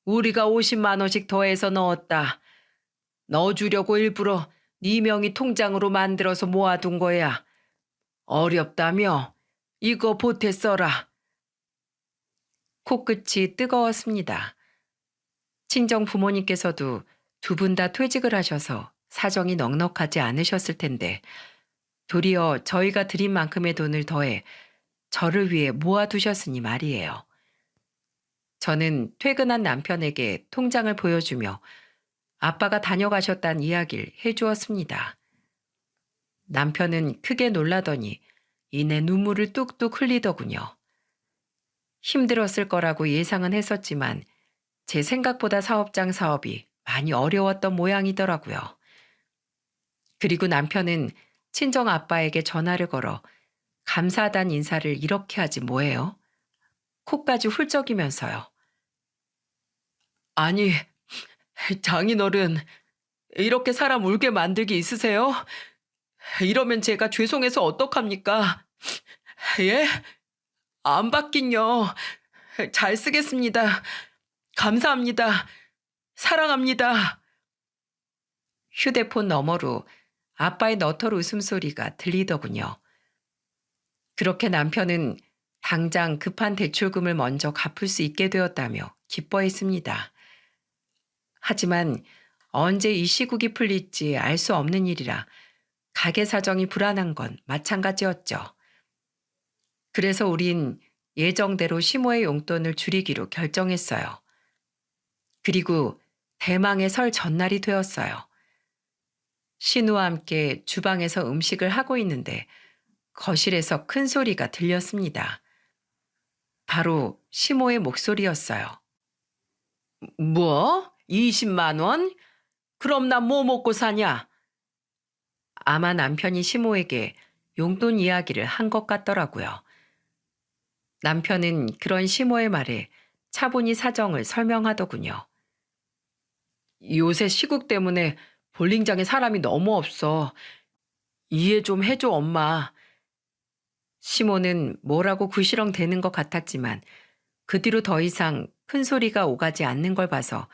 우리가 50만 원씩 더해서 넣었다. 넣어주려고 일부러 네 명의 통장으로 만들어서 모아둔 거야. 어렵다며? 이거 보태 써라. 코끝이 뜨거웠습니다. 친정 부모님께서도 2분 다 퇴직을 하셔서 사정이 넉넉하지 않으셨을 텐데 도리어 저희가 드린 만큼의 돈을 더해 저를 위해 모아두셨으니 말이에요. 저는 퇴근한 남편에게 통장을 보여주며 아빠가 다녀가셨다는 이야기를 해주었습니다. 남편은 크게 놀라더니 이내 눈물을 뚝뚝 흘리더군요. 힘들었을 거라고 예상은 했었지만 제 생각보다 사업장 사업이 많이 어려웠던 모양이더라고요. 그리고 남편은 친정 아빠에게 전화를 걸어 감사하다는 인사를 이렇게 하지 뭐예요? 코까지 훌쩍이면서요. 아니, 장인어른, 이렇게 사람 울게 만들기 있으세요? 이러면 제가 죄송해서 어떡합니까? 예? 안 받긴요. 잘 쓰겠습니다. 감사합니다. 사랑합니다. 휴대폰 너머로 아빠의 너털 웃음소리가 들리더군요. 그렇게 남편은 당장 급한 대출금을 먼저 갚을 수 있게 되었다며 기뻐했습니다. 하지만 언제 이 시국이 풀릴지 알 수 없는 일이라 가게 사정이 불안한 건 마찬가지였죠. 그래서 우린 예정대로 시모의 용돈을 줄이기로 결정했어요. 그리고 대망의 설 전날이 되었어요. 신우와 함께 주방에서 음식을 하고 있는데 거실에서 큰 소리가 들렸습니다. 바로 시모의 목소리였어요. 뭐? 20만 원? 그럼 나 뭐 먹고 사냐? 아마 남편이 시모에게 용돈 이야기를 한 것 같더라고요. 남편은 그런 시모의 말에 차분히 사정을 설명하더군요. 요새 시국 때문에 볼링장에 사람이 너무 없어. 이해 좀 해줘, 엄마. 시모는 뭐라고 구시렁대는 것 같았지만 그 뒤로 더 이상 큰 소리가 오가지 않는 걸 봐서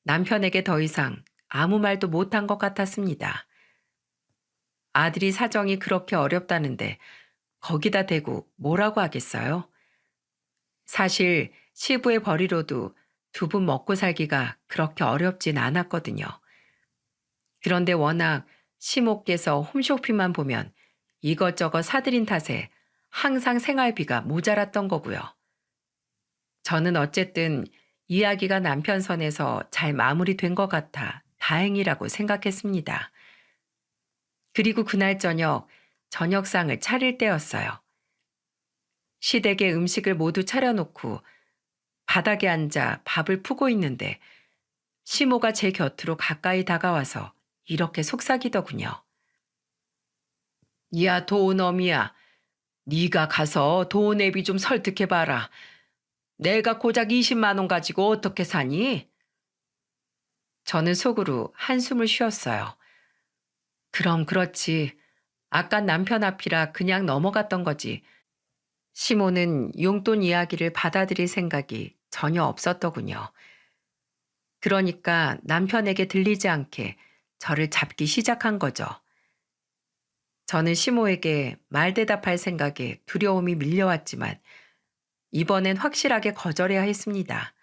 남편에게 더 이상 아무 말도 못한 것 같았습니다. 아들이 사정이 그렇게 어렵다는데 거기다 대고 뭐라고 하겠어요? 사실 시부의 벌이로도 두 분 먹고 살기가 그렇게 어렵진 않았거든요. 그런데 워낙 시모께서 홈쇼핑만 보면 이것저것 사들인 탓에 항상 생활비가 모자랐던 거고요. 저는 어쨌든 이야기가 남편 선에서 잘 마무리된 것 같아 다행이라고 생각했습니다. 그리고 그날 저녁상을 차릴 때였어요. 시댁에 음식을 모두 차려놓고 바닥에 앉아 밥을 푸고 있는데 시모가 제 곁으로 가까이 다가와서 이렇게 속삭이더군요. 야, 도우너미야. 네가 가서 도우내비 좀 설득해봐라. 내가 고작 20만 원 가지고 어떻게 사니? 저는 속으로 한숨을 쉬었어요. 그럼 그렇지. 아까 남편 앞이라 그냥 넘어갔던 거지. 시모는 용돈 이야기를 받아들일 생각이 전혀 없었더군요. 그러니까 남편에게 들리지 않게 저를 잡기 시작한 거죠. 저는 시모에게 말대답할 생각에 두려움이 밀려왔지만 이번엔 확실하게 거절해야 했습니다.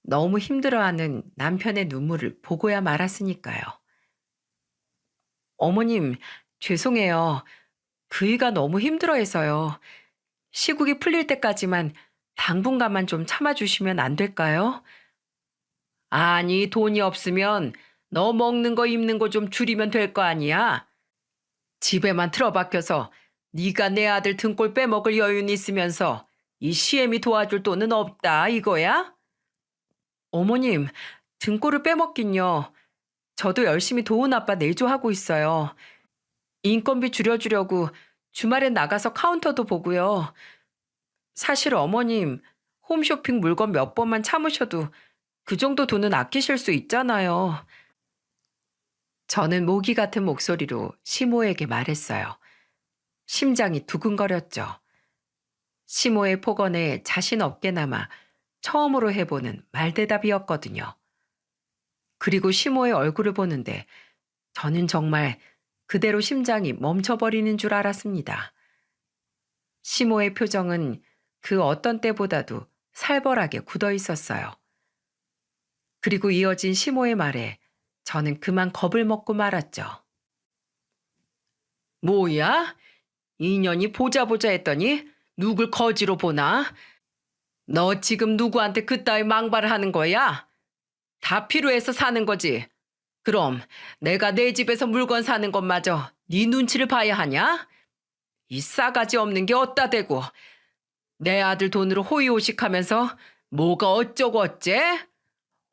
너무 힘들어하는 남편의 눈물을 보고야 말았으니까요. 어머님, 죄송해요. 그이가 너무 힘들어해서요. 시국이 풀릴 때까지만 당분간만 좀 참아주시면 안 될까요? 아니, 돈이 없으면 너 먹는 거 입는 거 좀 줄이면 될 거 아니야? 집에만 틀어박혀서 네가 내 아들 등골 빼먹을 여유는 있으면서 이 시엠이 도와줄 돈은 없다 이거야? 어머님, 등골을 빼먹긴요. 저도 열심히 도운 아빠 내조하고 있어요. 인건비 줄여주려고 주말엔 나가서 카운터도 보고요. 사실 어머님, 홈쇼핑 물건 몇 번만 참으셔도 그 정도 돈은 아끼실 수 있잖아요. 저는 모기 같은 목소리로 시모에게 말했어요. 심장이 두근거렸죠. 시모의 폭언에 자신 없게나마 처음으로 해보는 말대답이었거든요. 그리고 시모의 얼굴을 보는데 저는 정말 그대로 심장이 멈춰버리는 줄 알았습니다. 시모의 표정은 그 어떤 때보다도 살벌하게 굳어 있었어요. 그리고 이어진 시모의 말에 저는 그만 겁을 먹고 말았죠. 뭐야? 인연이 보자 보자 했더니 누굴 거지로 보나? 너 지금 누구한테 그따위 망발을 하는 거야? 다 필요해서 사는 거지. 그럼 내가 내 집에서 물건 사는 것마저 네 눈치를 봐야 하냐? 이 싸가지 없는 게 어따 대고 내 아들 돈으로 호의호식하면서 뭐가 어쩌고 어째?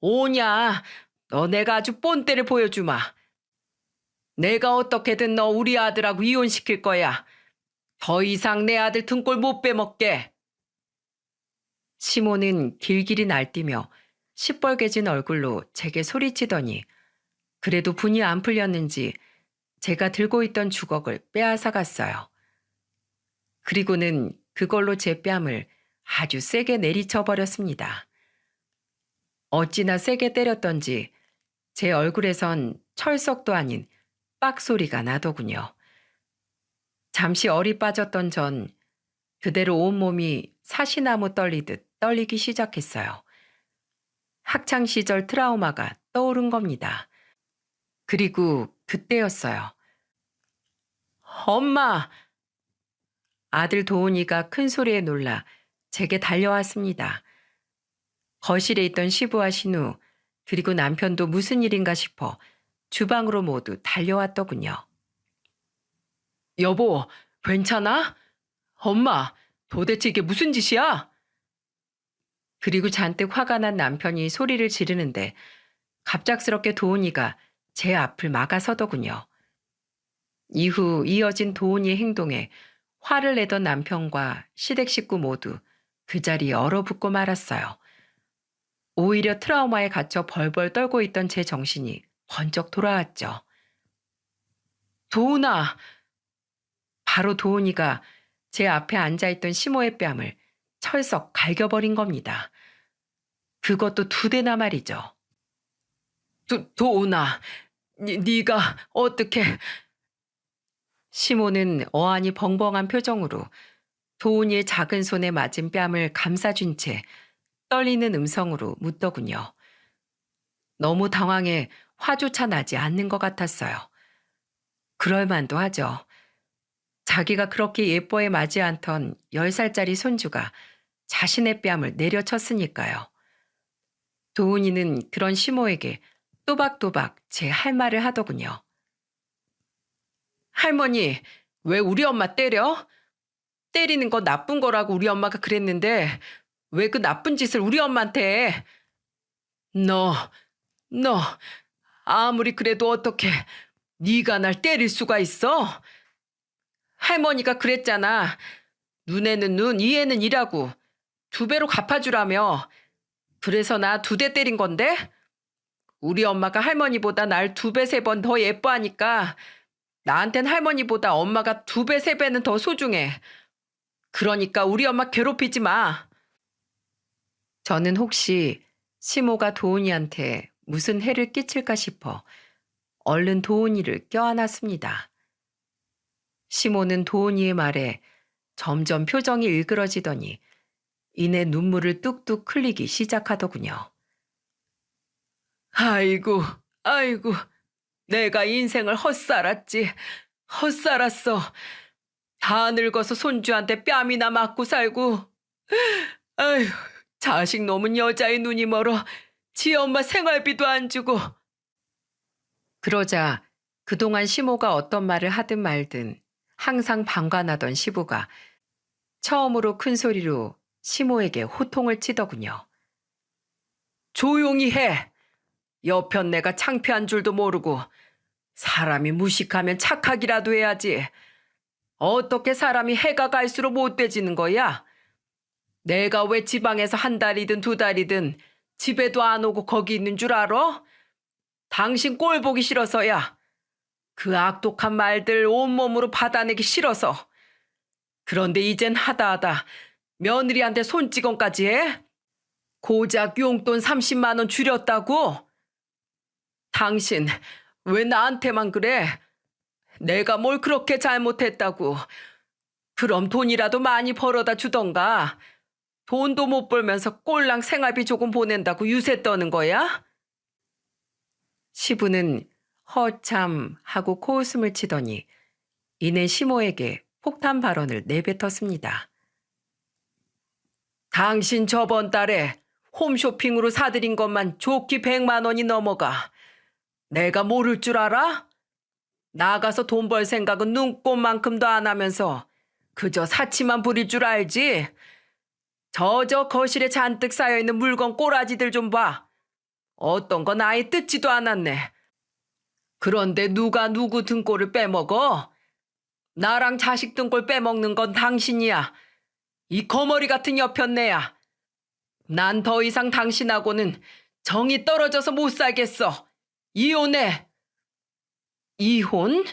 오냐, 너 내가 아주 꼰대를 보여주마. 내가 어떻게든 너 우리 아들하고 이혼시킬 거야. 더 이상 내 아들 등골 못 빼먹게. 시모는 길길이 날뛰며 시뻘개진 얼굴로 제게 소리치더니 그래도 분이 안 풀렸는지 제가 들고 있던 주걱을 빼앗아 갔어요. 그리고는 그걸로 제 뺨을 아주 세게 내리쳐 버렸습니다. 어찌나 세게 때렸던지 제 얼굴에선 철석도 아닌 빡 소리가 나더군요. 잠시 얼이 빠졌던 전 그대로 온몸이 사시나무 떨리듯 떨리기 시작했어요. 학창 시절 트라우마가 떠오른 겁니다. 그리고 그때였어요. 엄마! 아들 도훈이가 큰 소리에 놀라 제게 달려왔습니다. 거실에 있던 시부와 신우, 그리고 남편도 무슨 일인가 싶어 주방으로 모두 달려왔더군요. 여보, 괜찮아? 엄마, 도대체 이게 무슨 짓이야? 그리고 잔뜩 화가 난 남편이 소리를 지르는데 갑작스럽게 도훈이가 제 앞을 막아서더군요. 이후 이어진 도훈이의 행동에 화를 내던 남편과 시댁 식구 모두 그 자리에 얼어붙고 말았어요. 오히려 트라우마에 갇혀 벌벌 떨고 있던 제 정신이 번쩍 돌아왔죠. 도훈아! 바로 도훈이가 제 앞에 앉아있던 시모의 뺨을 철썩 갈겨버린 겁니다. 그것도 2대나 말이죠. 도훈아, 네가 어떻게... 시모는 어안이 벙벙한 표정으로 도훈이의 작은 손에 맞은 뺨을 감싸준 채 떨리는 음성으로 묻더군요. 너무 당황해 화조차 나지 않는 것 같았어요. 그럴 만도 하죠. 자기가 그렇게 예뻐해 맞이 않던 10살짜리 손주가 자신의 뺨을 내려쳤으니까요. 도훈이는 그런 시모에게 또박또박 제 할 말을 하더군요. 할머니, 왜 우리 엄마 때려? 때리는 거 나쁜 거라고 우리 엄마가 그랬는데 왜 그 나쁜 짓을 우리 엄마한테 해? 너 아무리 그래도 어떻게 네가 날 때릴 수가 있어? 할머니가 그랬잖아. 눈에는 눈, 이에는 이라고. 2배로 갚아주라며. 그래서 나 2대 때린 건데? 우리 엄마가 할머니보다 날 2배, 3번 더 예뻐하니까 나한텐 할머니보다 엄마가 2배, 3배는 더 소중해. 그러니까 우리 엄마 괴롭히지 마. 저는 혹시 시모가 도훈이한테 무슨 해를 끼칠까 싶어 얼른 도훈이를 껴안았습니다. 시모는 도훈이의 말에 점점 표정이 일그러지더니 이내 눈물을 뚝뚝 흘리기 시작하더군요. 아이고, 내가 인생을 헛살았지. 헛살았어. 다 늙어서 손주한테 뺨이나 맞고 살고. 아휴, 자식 놈은 여자의 눈이 멀어 지 엄마 생활비도 안 주고. 그러자 그동안 시모가 어떤 말을 하든 말든 항상 방관하던 시부가 처음으로 큰 소리로 시모에게 호통을 치더군요. 조용히 해. 여편 내가 창피한 줄도 모르고 사람이 무식하면 착하기라도 해야지. 어떻게 사람이 해가 갈수록 못돼지는 거야? 내가 왜 지방에서 1달이든 2달이든 집에도 안 오고 거기 있는 줄 알아? 당신 꼴 보기 싫어서야. 그 악독한 말들 온몸으로 받아내기 싫어서. 그런데 이젠 하다하다 며느리한테 손찌검까지 해? 고작 용돈 30만 원 줄였다고? 당신 왜 나한테만 그래? 내가 뭘 그렇게 잘못했다고. 그럼 돈이라도 많이 벌어다 주던가. 돈도 못 벌면서 꼴랑 생활비 조금 보낸다고 유세 떠는 거야? 시부는 허참 하고 코웃음을 치더니 이내 시모에게 폭탄 발언을 내뱉었습니다. 당신 저번 달에 홈쇼핑으로 사들인 것만 좋기 100만 원이 넘어가. 내가 모를 줄 알아? 나가서 돈 벌 생각은 눈꼽만큼도 안 하면서 그저 사치만 부릴 줄 알지? 저 거실에 잔뜩 쌓여있는 물건 꼬라지들 좀 봐. 어떤 건 아예 뜯지도 않았네. 그런데 누가 누구 등골을 빼먹어? 나랑 자식 등골 빼먹는 건 당신이야. 이 거머리 같은 여편네야. 난 더 이상 당신하고는 정이 떨어져서 못 살겠어. 이혼해. 이혼?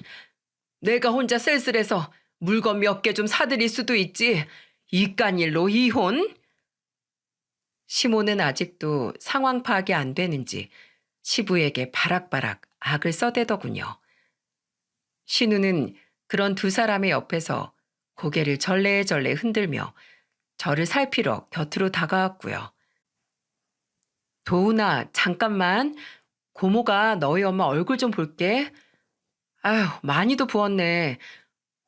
내가 혼자 쓸쓸해서 물건 몇 개 좀 사드릴 수도 있지. 이깟 일로 이혼? 시모는 아직도 상황 파악이 안 되는지 시부에게 바락바락 악을 써대더군요. 신우는 그런 두 사람의 옆에서 고개를 절레절레 흔들며 저를 살피러 곁으로 다가왔고요. 도훈아, 잠깐만. 고모가 너희 엄마 얼굴 좀 볼게. 아휴, 많이도 부었네.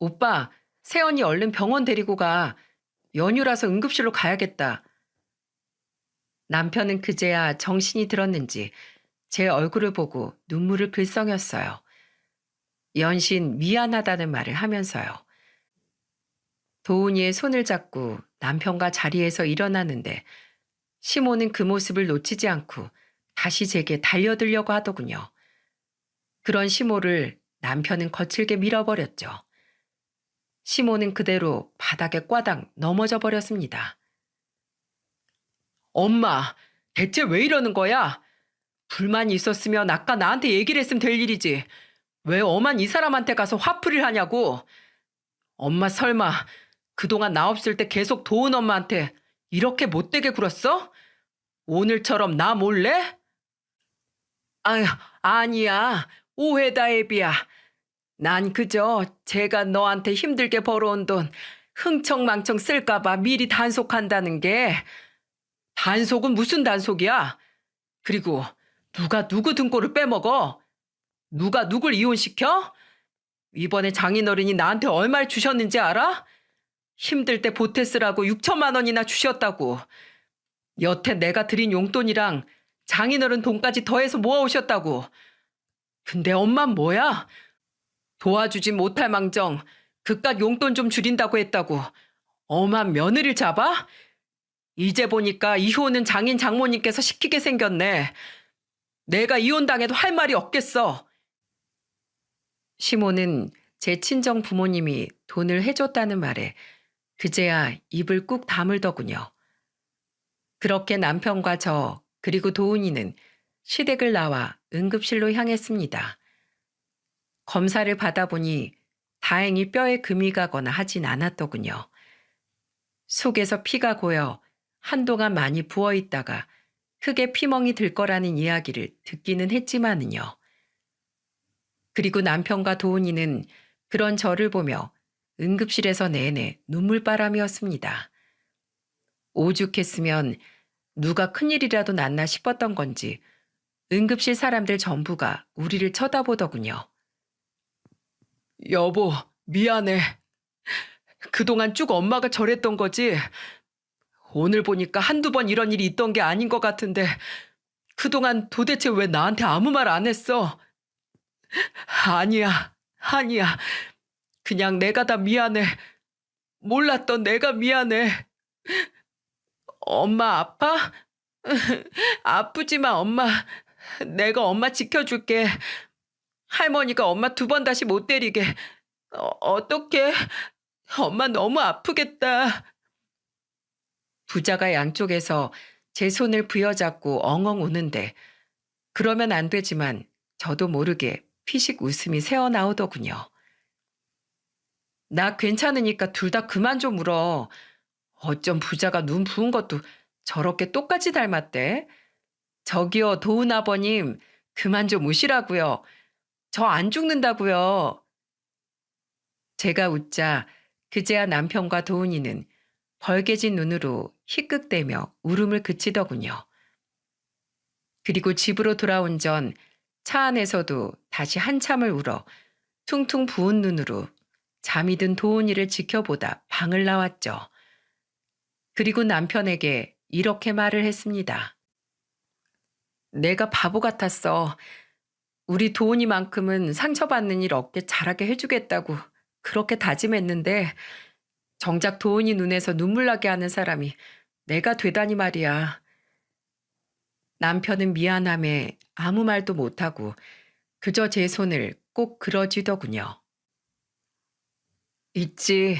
오빠, 세연이 얼른 병원 데리고 가. 연휴라서 응급실로 가야겠다. 남편은 그제야 정신이 들었는지 제 얼굴을 보고 눈물을 글썽였어요. 연신 미안하다는 말을 하면서요. 도훈이의 손을 잡고 남편과 자리에서 일어나는데 시모는 그 모습을 놓치지 않고 다시 제게 달려들려고 하더군요. 그런 시모를 남편은 거칠게 밀어버렸죠. 시모는 그대로 바닥에 꽈당 넘어져 버렸습니다. 엄마, 대체 왜 이러는 거야? 불만이 있었으면 아까 나한테 얘기를 했으면 될 일이지. 왜 엄만 이 사람한테 가서 화풀이를 하냐고. 엄마 설마 그동안 나 없을 때 계속 도훈 엄마한테 이렇게 못되게 굴었어? 오늘처럼 나 몰래? 아휴, 아니야. 오해다, 애비야. 난 그저 제가 너한테 힘들게 벌어온 돈 흥청망청 쓸까봐 미리 단속한다는 게. 단속은 무슨 단속이야? 그리고 누가 누구 등골을 빼먹어? 누가 누굴 이혼시켜? 이번에 장인어른이 나한테 얼마를 주셨는지 알아? 힘들 때 보태 쓰라고 6천만 원이나 주셨다고. 여태 내가 드린 용돈이랑 장인어른 돈까지 더해서 모아오셨다고. 근데 엄만 뭐야? 도와주지 못할 망정 그깟 용돈 좀 줄인다고 했다고 엄한 며느리를 잡아? 이제 보니까 이혼은 장인 장모님께서 시키게 생겼네. 내가 이혼당해도 할 말이 없겠어. 시모는 제 친정 부모님이 돈을 해줬다는 말에 그제야 입을 꾹 다물더군요. 그렇게 남편과 저 그리고 도훈이는 시댁을 나와 응급실로 향했습니다. 검사를 받아보니 다행히 뼈에 금이 가거나 하진 않았더군요. 속에서 피가 고여 한동안 많이 부어있다가 크게 피멍이 들 거라는 이야기를 듣기는 했지만은요. 그리고 남편과 도훈이는 그런 저를 보며 응급실에서 내내 눈물바람이었습니다. 오죽했으면 누가 큰일이라도 났나 싶었던 건지 응급실 사람들 전부가 우리를 쳐다보더군요. 여보, 미안해. 그동안 쭉 엄마가 저랬던 거지. 오늘 보니까 한두 번 이런 일이 있던 게 아닌 것 같은데 그동안 도대체 왜 나한테 아무 말 안 했어? 아니야, 아니야. 그냥 내가 다 미안해. 몰랐던 내가 미안해. 엄마 아파? 아프지마, 엄마. 내가 엄마 지켜줄게. 할머니가 엄마 두 번 다시 못 때리게. 어떡해? 엄마 너무 아프겠다. 부자가 양쪽에서 제 손을 부여잡고 엉엉 우는데 그러면 안 되지만 저도 모르게 피식 웃음이 새어나오더군요. 나 괜찮으니까 둘 다 그만 좀 울어. 어쩜 부자가 눈 부은 것도 저렇게 똑같이 닮았대. 저기요, 도훈 아버님, 그만 좀 우시라고요. 저 안 죽는다고요. 제가 웃자 그제야 남편과 도훈이는 벌개진 눈으로 희끗대며 울음을 그치더군요. 그리고 집으로 돌아온 전 차 안에서도 다시 한참을 울어 퉁퉁 부은 눈으로 잠이 든 도훈이를 지켜보다 방을 나왔죠. 그리고 남편에게 이렇게 말을 했습니다. 내가 바보 같았어. 우리 도훈이만큼은 상처받는 일 없게 잘하게 해주겠다고 그렇게 다짐했는데 정작 도훈이 눈에서 눈물 나게 하는 사람이 내가 되다니 말이야. 남편은 미안함에 아무 말도 못하고 그저 제 손을 꼭 그려쥐더군요. 있지.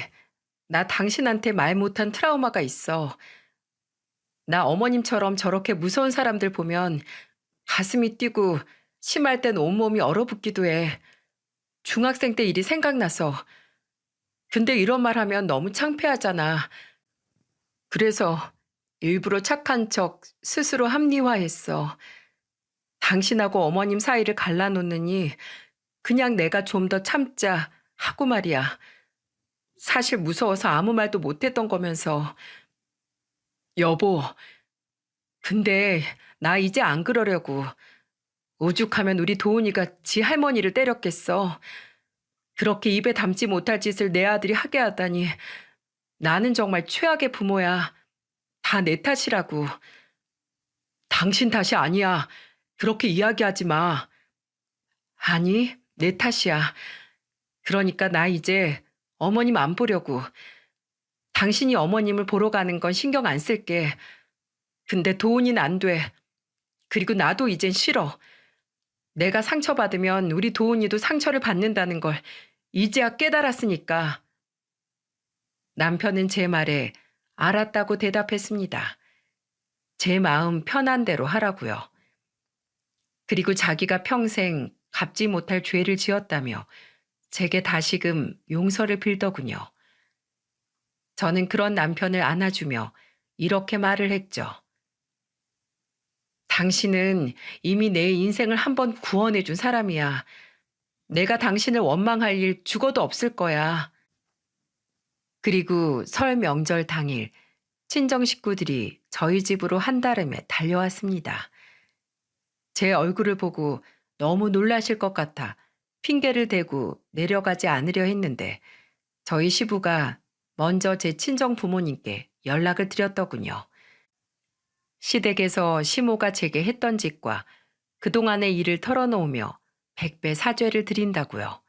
나 당신한테 말 못한 트라우마가 있어. 나 어머님처럼 저렇게 무서운 사람들 보면 가슴이 뛰고 심할 땐 온몸이 얼어붙기도 해. 중학생 때 일이 생각나서. 근데 이런 말 하면 너무 창피하잖아. 그래서 일부러 착한 척 스스로 합리화했어. 당신하고 어머님 사이를 갈라놓느니 그냥 내가 좀 더 참자 하고 말이야. 사실 무서워서 아무 말도 못했던 거면서. 여보, 근데 나 이제 안 그러려고. 오죽하면 우리 도훈이가 지 할머니를 때렸겠어. 그렇게 입에 담지 못할 짓을 내 아들이 하게 하다니. 나는 정말 최악의 부모야. 다 내 탓이라고. 당신 탓이 아니야. 그렇게 이야기하지 마. 아니, 내 탓이야. 그러니까 나 이제 어머님 안 보려고. 당신이 어머님을 보러 가는 건 신경 안 쓸게. 근데 도훈이는 안 돼. 그리고 나도 이젠 싫어. 내가 상처받으면 우리 도훈이도 상처를 받는다는 걸 이제야 깨달았으니까. 남편은 제 말에 알았다고 대답했습니다. 제 마음 편한 대로 하라고요. 그리고 자기가 평생 갚지 못할 죄를 지었다며 제게 다시금 용서를 빌더군요. 저는 그런 남편을 안아주며 이렇게 말을 했죠. 당신은 이미 내 인생을 한번 구원해준 사람이야. 내가 당신을 원망할 일 죽어도 없을 거야. 그리고 설 명절 당일 친정 식구들이 저희 집으로 한달음에 달려왔습니다. 제 얼굴을 보고 너무 놀라실 것 같아 핑계를 대고 내려가지 않으려 했는데 저희 시부가 먼저 제 친정 부모님께 연락을 드렸더군요. 시댁에서 시모가 제게 했던 짓과 그동안의 일을 털어놓으며 100배 사죄를 드린다고요.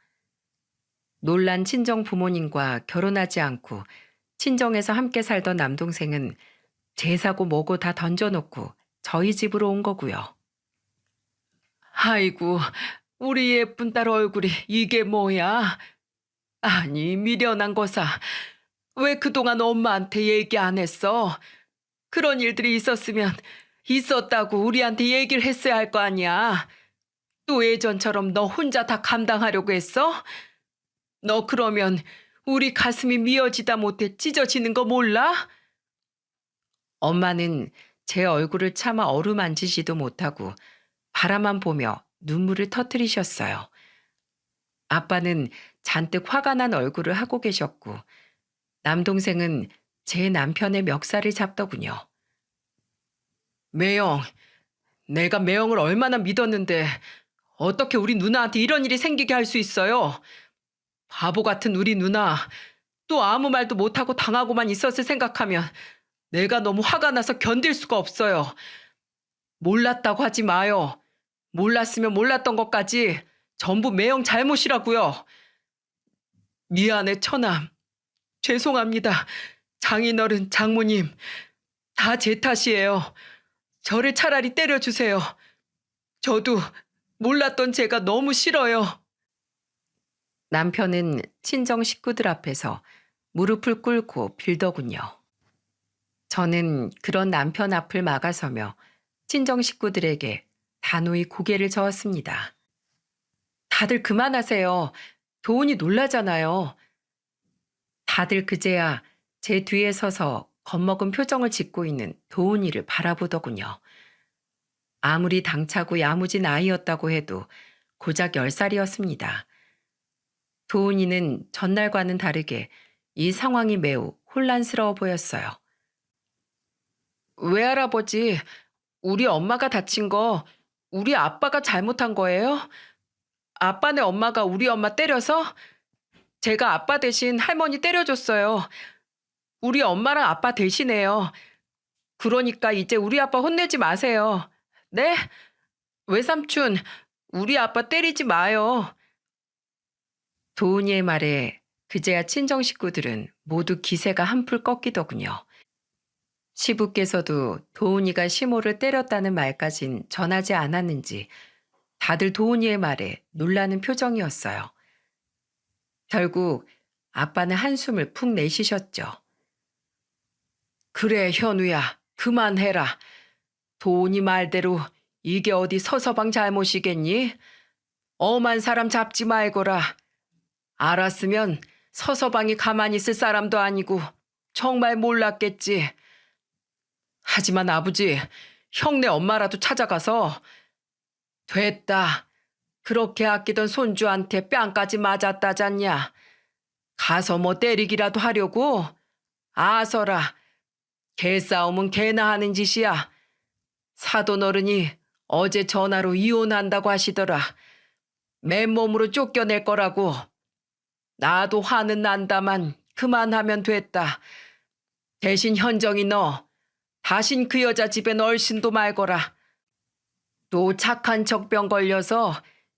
놀란 친정 부모님과 결혼하지 않고 친정에서 함께 살던 남동생은 제사고 뭐고 다 던져놓고 저희 집으로 온 거고요. 아이고, 우리 예쁜 딸 얼굴이 이게 뭐야? 아니, 미련한 거사. 왜 그동안 엄마한테 얘기 안 했어? 그런 일들이 있었으면 있었다고 우리한테 얘기를 했어야 할 거 아니야. 또 예전처럼 너 혼자 다 감당하려고 했어? 너 그러면 우리 가슴이 미어지다 못해 찢어지는 거 몰라? 엄마는 제 얼굴을 차마 어루만지지도 못하고 바라만 보며 눈물을 터뜨리셨어요. 아빠는 잔뜩 화가 난 얼굴을 하고 계셨고 남동생은 제 남편의 멱살을 잡더군요. 매영, 내가 매영을 얼마나 믿었는데 어떻게 우리 누나한테 이런 일이 생기게 할 수 있어요? 바보 같은 우리 누나, 또 아무 말도 못하고 당하고만 있었을 생각하면 내가 너무 화가 나서 견딜 수가 없어요. 몰랐다고 하지 마요. 몰랐으면 몰랐던 것까지 전부 매영 잘못이라고요. 미안해, 처남. 죄송합니다. 장인어른, 장모님. 다 제 탓이에요. 저를 차라리 때려주세요. 저도 몰랐던 제가 너무 싫어요. 남편은 친정 식구들 앞에서 무릎을 꿇고 빌더군요. 저는 그런 남편 앞을 막아서며 친정 식구들에게 단호히 고개를 저었습니다. 다들 그만하세요. 도훈이 놀라잖아요. 다들 그제야 제 뒤에 서서 겁먹은 표정을 짓고 있는 도훈이를 바라보더군요. 아무리 당차고 야무진 아이였다고 해도 고작 10살이었습니다. 도훈이는 전날과는 다르게 이 상황이 매우 혼란스러워 보였어요. 외할아버지, 우리 엄마가 다친 거 우리 아빠가 잘못한 거예요? 아빠네 엄마가 우리 엄마 때려서? 제가 아빠 대신 할머니 때려줬어요. 우리 엄마랑 아빠 대신해요. 그러니까 이제 우리 아빠 혼내지 마세요. 네? 외삼촌, 우리 아빠 때리지 마요. 도훈이의 말에 그제야 친정 식구들은 모두 기세가 한풀 꺾이더군요. 시부께서도 도훈이가 시모를 때렸다는 말까진 전하지 않았는지 다들 도훈이의 말에 놀라는 표정이었어요. 결국 아빠는 한숨을 푹 내쉬셨죠. 그래, 현우야, 그만해라. 도훈이 말대로 이게 어디 서서방 잘못이겠니? 엄한 사람 잡지 말거라. 알았으면 서서방이 가만히 있을 사람도 아니고 정말 몰랐겠지. 하지만 아버지, 형네 엄마라도 찾아가서 됐다. 그렇게 아끼던 손주한테 뺨까지 맞았다잖냐. 가서 뭐 때리기라도 하려고? 아서라. 개싸움은 개나 하는 짓이야. 사돈 어른이 어제 전화로 이혼한다고 하시더라. 맨몸으로 쫓겨낼 거라고. 나도 화는 난다만 그만하면 됐다. 대신 현정이 너 다신 그 여자 집엔 얼씬도 말거라. 또 착한 척병 걸려서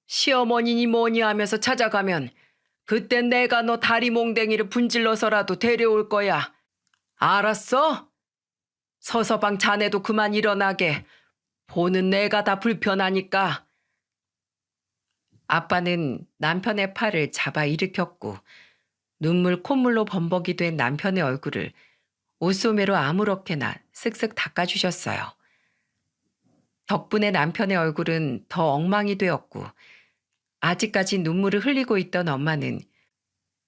시어머니니 뭐니 하면서 찾아가면 그땐 내가 너 다리 몽댕이를 분질러서라도 데려올 거야. 알았어? 서서방 자네도 그만 일어나게. 보는 내가 다 불편하니까. 아빠는 남편의 팔을 잡아 일으켰고 눈물 콧물로 범벅이 된 남편의 얼굴을 옷소매로 아무렇게나 쓱쓱 닦아주셨어요. 덕분에 남편의 얼굴은 더 엉망이 되었고 아직까지 눈물을 흘리고 있던 엄마는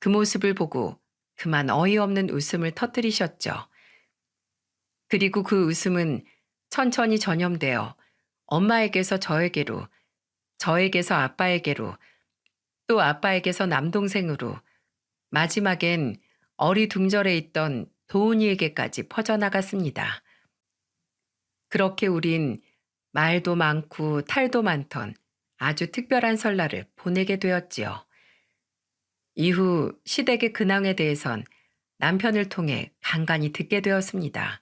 그 모습을 보고 그만 어이없는 웃음을 터뜨리셨죠. 그리고 그 웃음은 천천히 전염되어 엄마에게서 저에게로, 저에게서 아빠에게로, 또 아빠에게서 남동생으로, 마지막엔 어리둥절해 있던 도훈이에게까지 퍼져나갔습니다. 그렇게 우린 말도 많고 탈도 많던 아주 특별한 설날을 보내게 되었지요. 이후 시댁의 근황에 대해선 남편을 통해 간간히 듣게 되었습니다.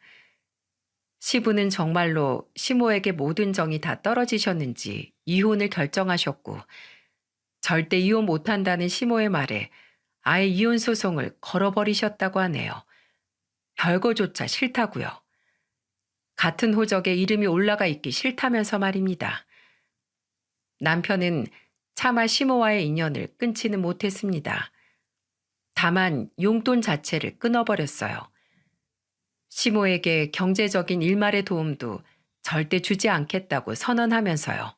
시부는 정말로 시모에게 모든 정이 다 떨어지셨는지 이혼을 결정하셨고 절대 이혼 못한다는 시모의 말에 아예 이혼 소송을 걸어버리셨다고 하네요. 별거조차 싫다고요. 같은 호적에 이름이 올라가 있기 싫다면서 말입니다. 남편은 차마 시모와의 인연을 끊지는 못했습니다. 다만 용돈 자체를 끊어버렸어요. 시모에게 경제적인 일말의 도움도 절대 주지 않겠다고 선언하면서요.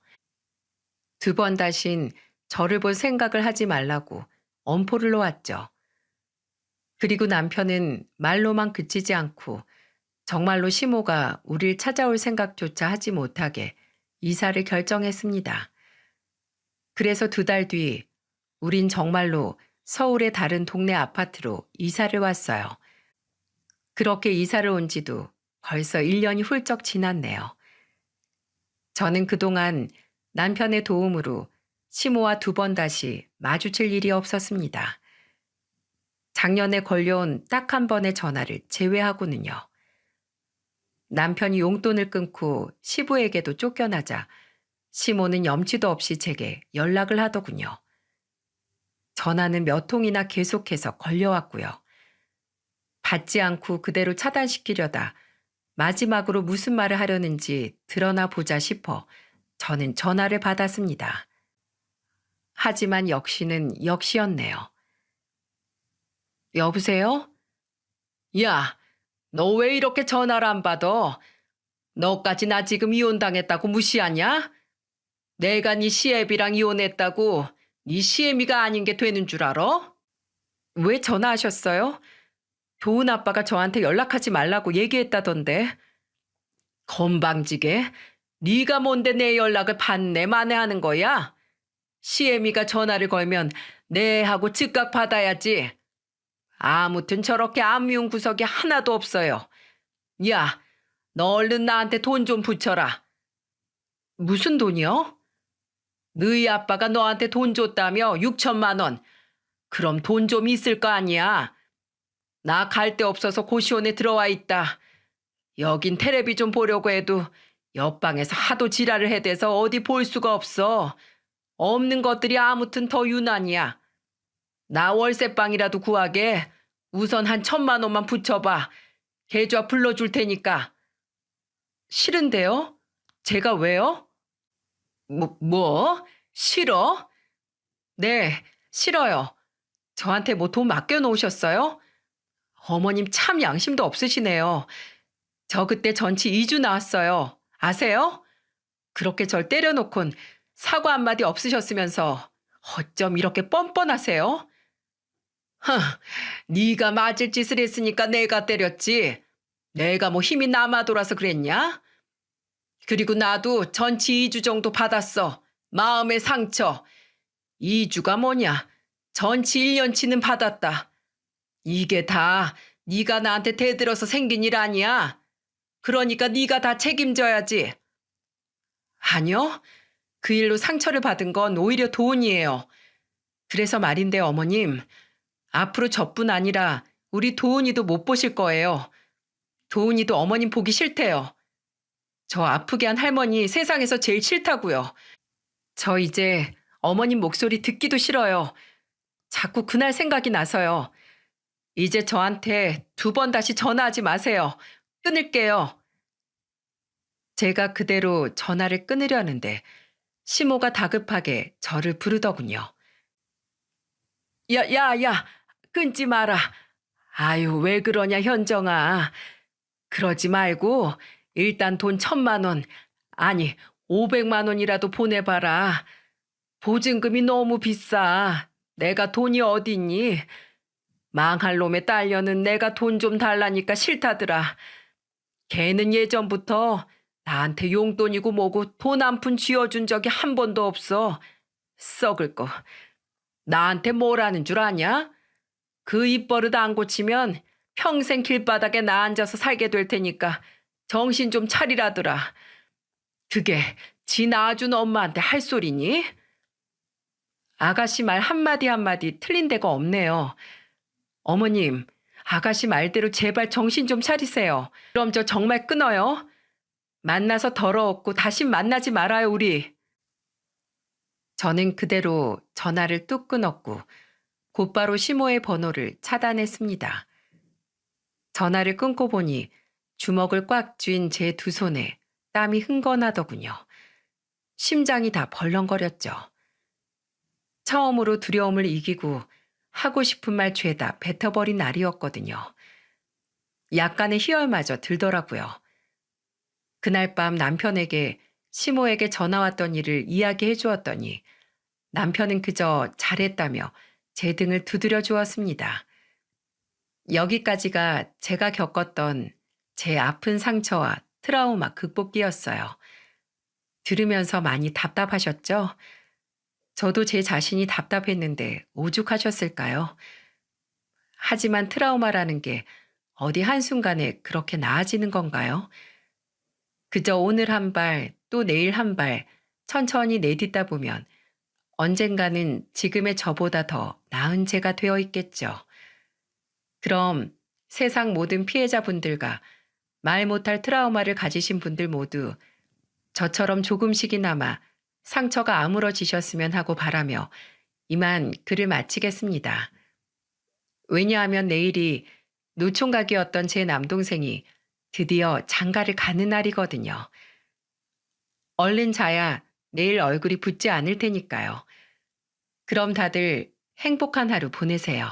2번 다신 저를 볼 생각을 하지 말라고 엄포를 놓았죠. 그리고 남편은 말로만 그치지 않고 정말로 시모가 우릴 찾아올 생각조차 하지 못하게 이사를 결정했습니다. 그래서 2달 뒤 우린 정말로 서울의 다른 동네 아파트로 이사를 왔어요. 그렇게 이사를 온 지도 벌써 1년이 훌쩍 지났네요. 저는 그동안 남편의 도움으로 시모와 2번 다시 마주칠 일이 없었습니다. 작년에 걸려온 딱 한 번의 전화를 제외하고는요. 남편이 용돈을 끊고 시부에게도 쫓겨나자 시모는 염치도 없이 제게 연락을 하더군요. 전화는 몇 통이나 계속해서 걸려왔고요. 받지 않고 그대로 차단시키려다 마지막으로 무슨 말을 하려는지 드러나 보자 싶어 저는 전화를 받았습니다. 하지만 역시는 역시였네요. 여보세요? 야, 너 왜 이렇게 전화를 안 받아? 너까지 나 지금 이혼당했다고 무시하냐? 내가 네 시애비랑 이혼했다고 네 시애미가 아닌 게 되는 줄 알아? 왜 전화하셨어요? 도훈 아빠가 저한테 연락하지 말라고 얘기했다던데. 건방지게 네가 뭔데 내 연락을 받네 만회하는 거야? 시애미가 전화를 걸면 네 하고 즉각 받아야지. 아무튼 저렇게 안 미운 구석이 하나도 없어요. 야, 너 얼른 나한테 돈 좀 붙여라. 무슨 돈이요? 너희 아빠가 너한테 돈 줬다며 6천만 원. 그럼 돈 좀 있을 거 아니야. 나 갈 데 없어서 고시원에 들어와 있다. 여긴 텔레비 좀 보려고 해도 옆방에서 하도 지랄을 해대서 어디 볼 수가 없어. 없는 것들이 아무튼 더 유난이야. 나 월세방이라도 구하게 우선 한 1,000만 원만 붙여봐. 계좌 불러줄 테니까. 싫은데요? 제가 왜요? 뭐? 싫어? 네, 싫어요. 저한테 뭐 돈 맡겨놓으셨어요? 어머님 참 양심도 없으시네요. 저 그때 전치 2주 나왔어요. 아세요? 그렇게 절 때려놓곤 사과 한마디 없으셨으면서 어쩜 이렇게 뻔뻔하세요? 네가 맞을 짓을 했으니까 내가 때렸지. 내가 뭐 힘이 남아 돌아서 그랬냐? 그리고 나도 전치 2주 정도 받았어. 마음의 상처. 2주가 뭐냐? 전치 1년치는 받았다. 이게 다 네가 나한테 대들어서 생긴 일 아니야. 그러니까 네가 다 책임져야지. 아니요. 그 일로 상처를 받은 건 오히려 도훈이에요. 그래서 말인데 어머님, 앞으로 저뿐 아니라 우리 도훈이도 못 보실 거예요. 도훈이도 어머님 보기 싫대요. 저 아프게 한 할머니 세상에서 제일 싫다고요. 저 이제 어머님 목소리 듣기도 싫어요. 자꾸 그날 생각이 나서요. 이제 저한테 2번 다시 전화하지 마세요. 끊을게요. 제가 그대로 전화를 끊으려는데 시모가 다급하게 저를 부르더군요. 야, 끊지 마라. 아유, 왜 그러냐, 현정아. 그러지 말고 일단 돈 1,000만 원, 아니 500만 원이라도 보내봐라. 보증금이 너무 비싸. 내가 돈이 어딨니? 망할 놈의 딸려는 내가 돈 좀 달라니까 싫다더라. 걔는 예전부터 나한테 용돈이고 뭐고 돈 한 푼 쥐어준 적이 한 번도 없어. 썩을 거. 나한테 뭐라는 줄 아냐? 그 입버릇 안 고치면 평생 길바닥에 나 앉아서 살게 될 테니까 정신 좀 차리라더라. 그게 지 낳아준 엄마한테 할 소리니? 아가씨 말 한마디 한마디 틀린 데가 없네요. 어머님, 아가씨 말대로 제발 정신 좀 차리세요. 그럼 저 정말 끊어요. 만나서 더러웠고 다신 만나지 말아요, 우리. 저는 그대로 전화를 뚝 끊었고 곧바로 시모의 번호를 차단했습니다. 전화를 끊고 보니 주먹을 꽉 쥔 제 2손에 땀이 흥건하더군요. 심장이 다 벌렁거렸죠. 처음으로 두려움을 이기고 하고 싶은 말 죄다 뱉어버린 날이었거든요. 약간의 희열마저 들더라고요. 그날 밤 남편에게 시모에게 전화 왔던 일을 이야기해 주었더니 남편은 그저 잘했다며 제 등을 두드려 주었습니다. 여기까지가 제가 겪었던 제 아픈 상처와 트라우마 극복기였어요. 들으면서 많이 답답하셨죠? 저도 제 자신이 답답했는데 오죽하셨을까요? 하지만 트라우마라는 게 어디 한순간에 그렇게 나아지는 건가요? 그저 오늘 한 발, 또 내일 한 발 천천히 내딛다 보면 언젠가는 지금의 저보다 더 나은 제가 되어 있겠죠. 그럼 세상 모든 피해자분들과 말 못할 트라우마를 가지신 분들 모두 저처럼 조금씩이나마 상처가 아물어지셨으면 하고 바라며 이만 글을 마치겠습니다. 왜냐하면 내일이 노총각이었던 제 남동생이 드디어 장가를 가는 날이거든요. 얼른 자야 내일 얼굴이 붓지 않을 테니까요. 그럼 다들 행복한 하루 보내세요.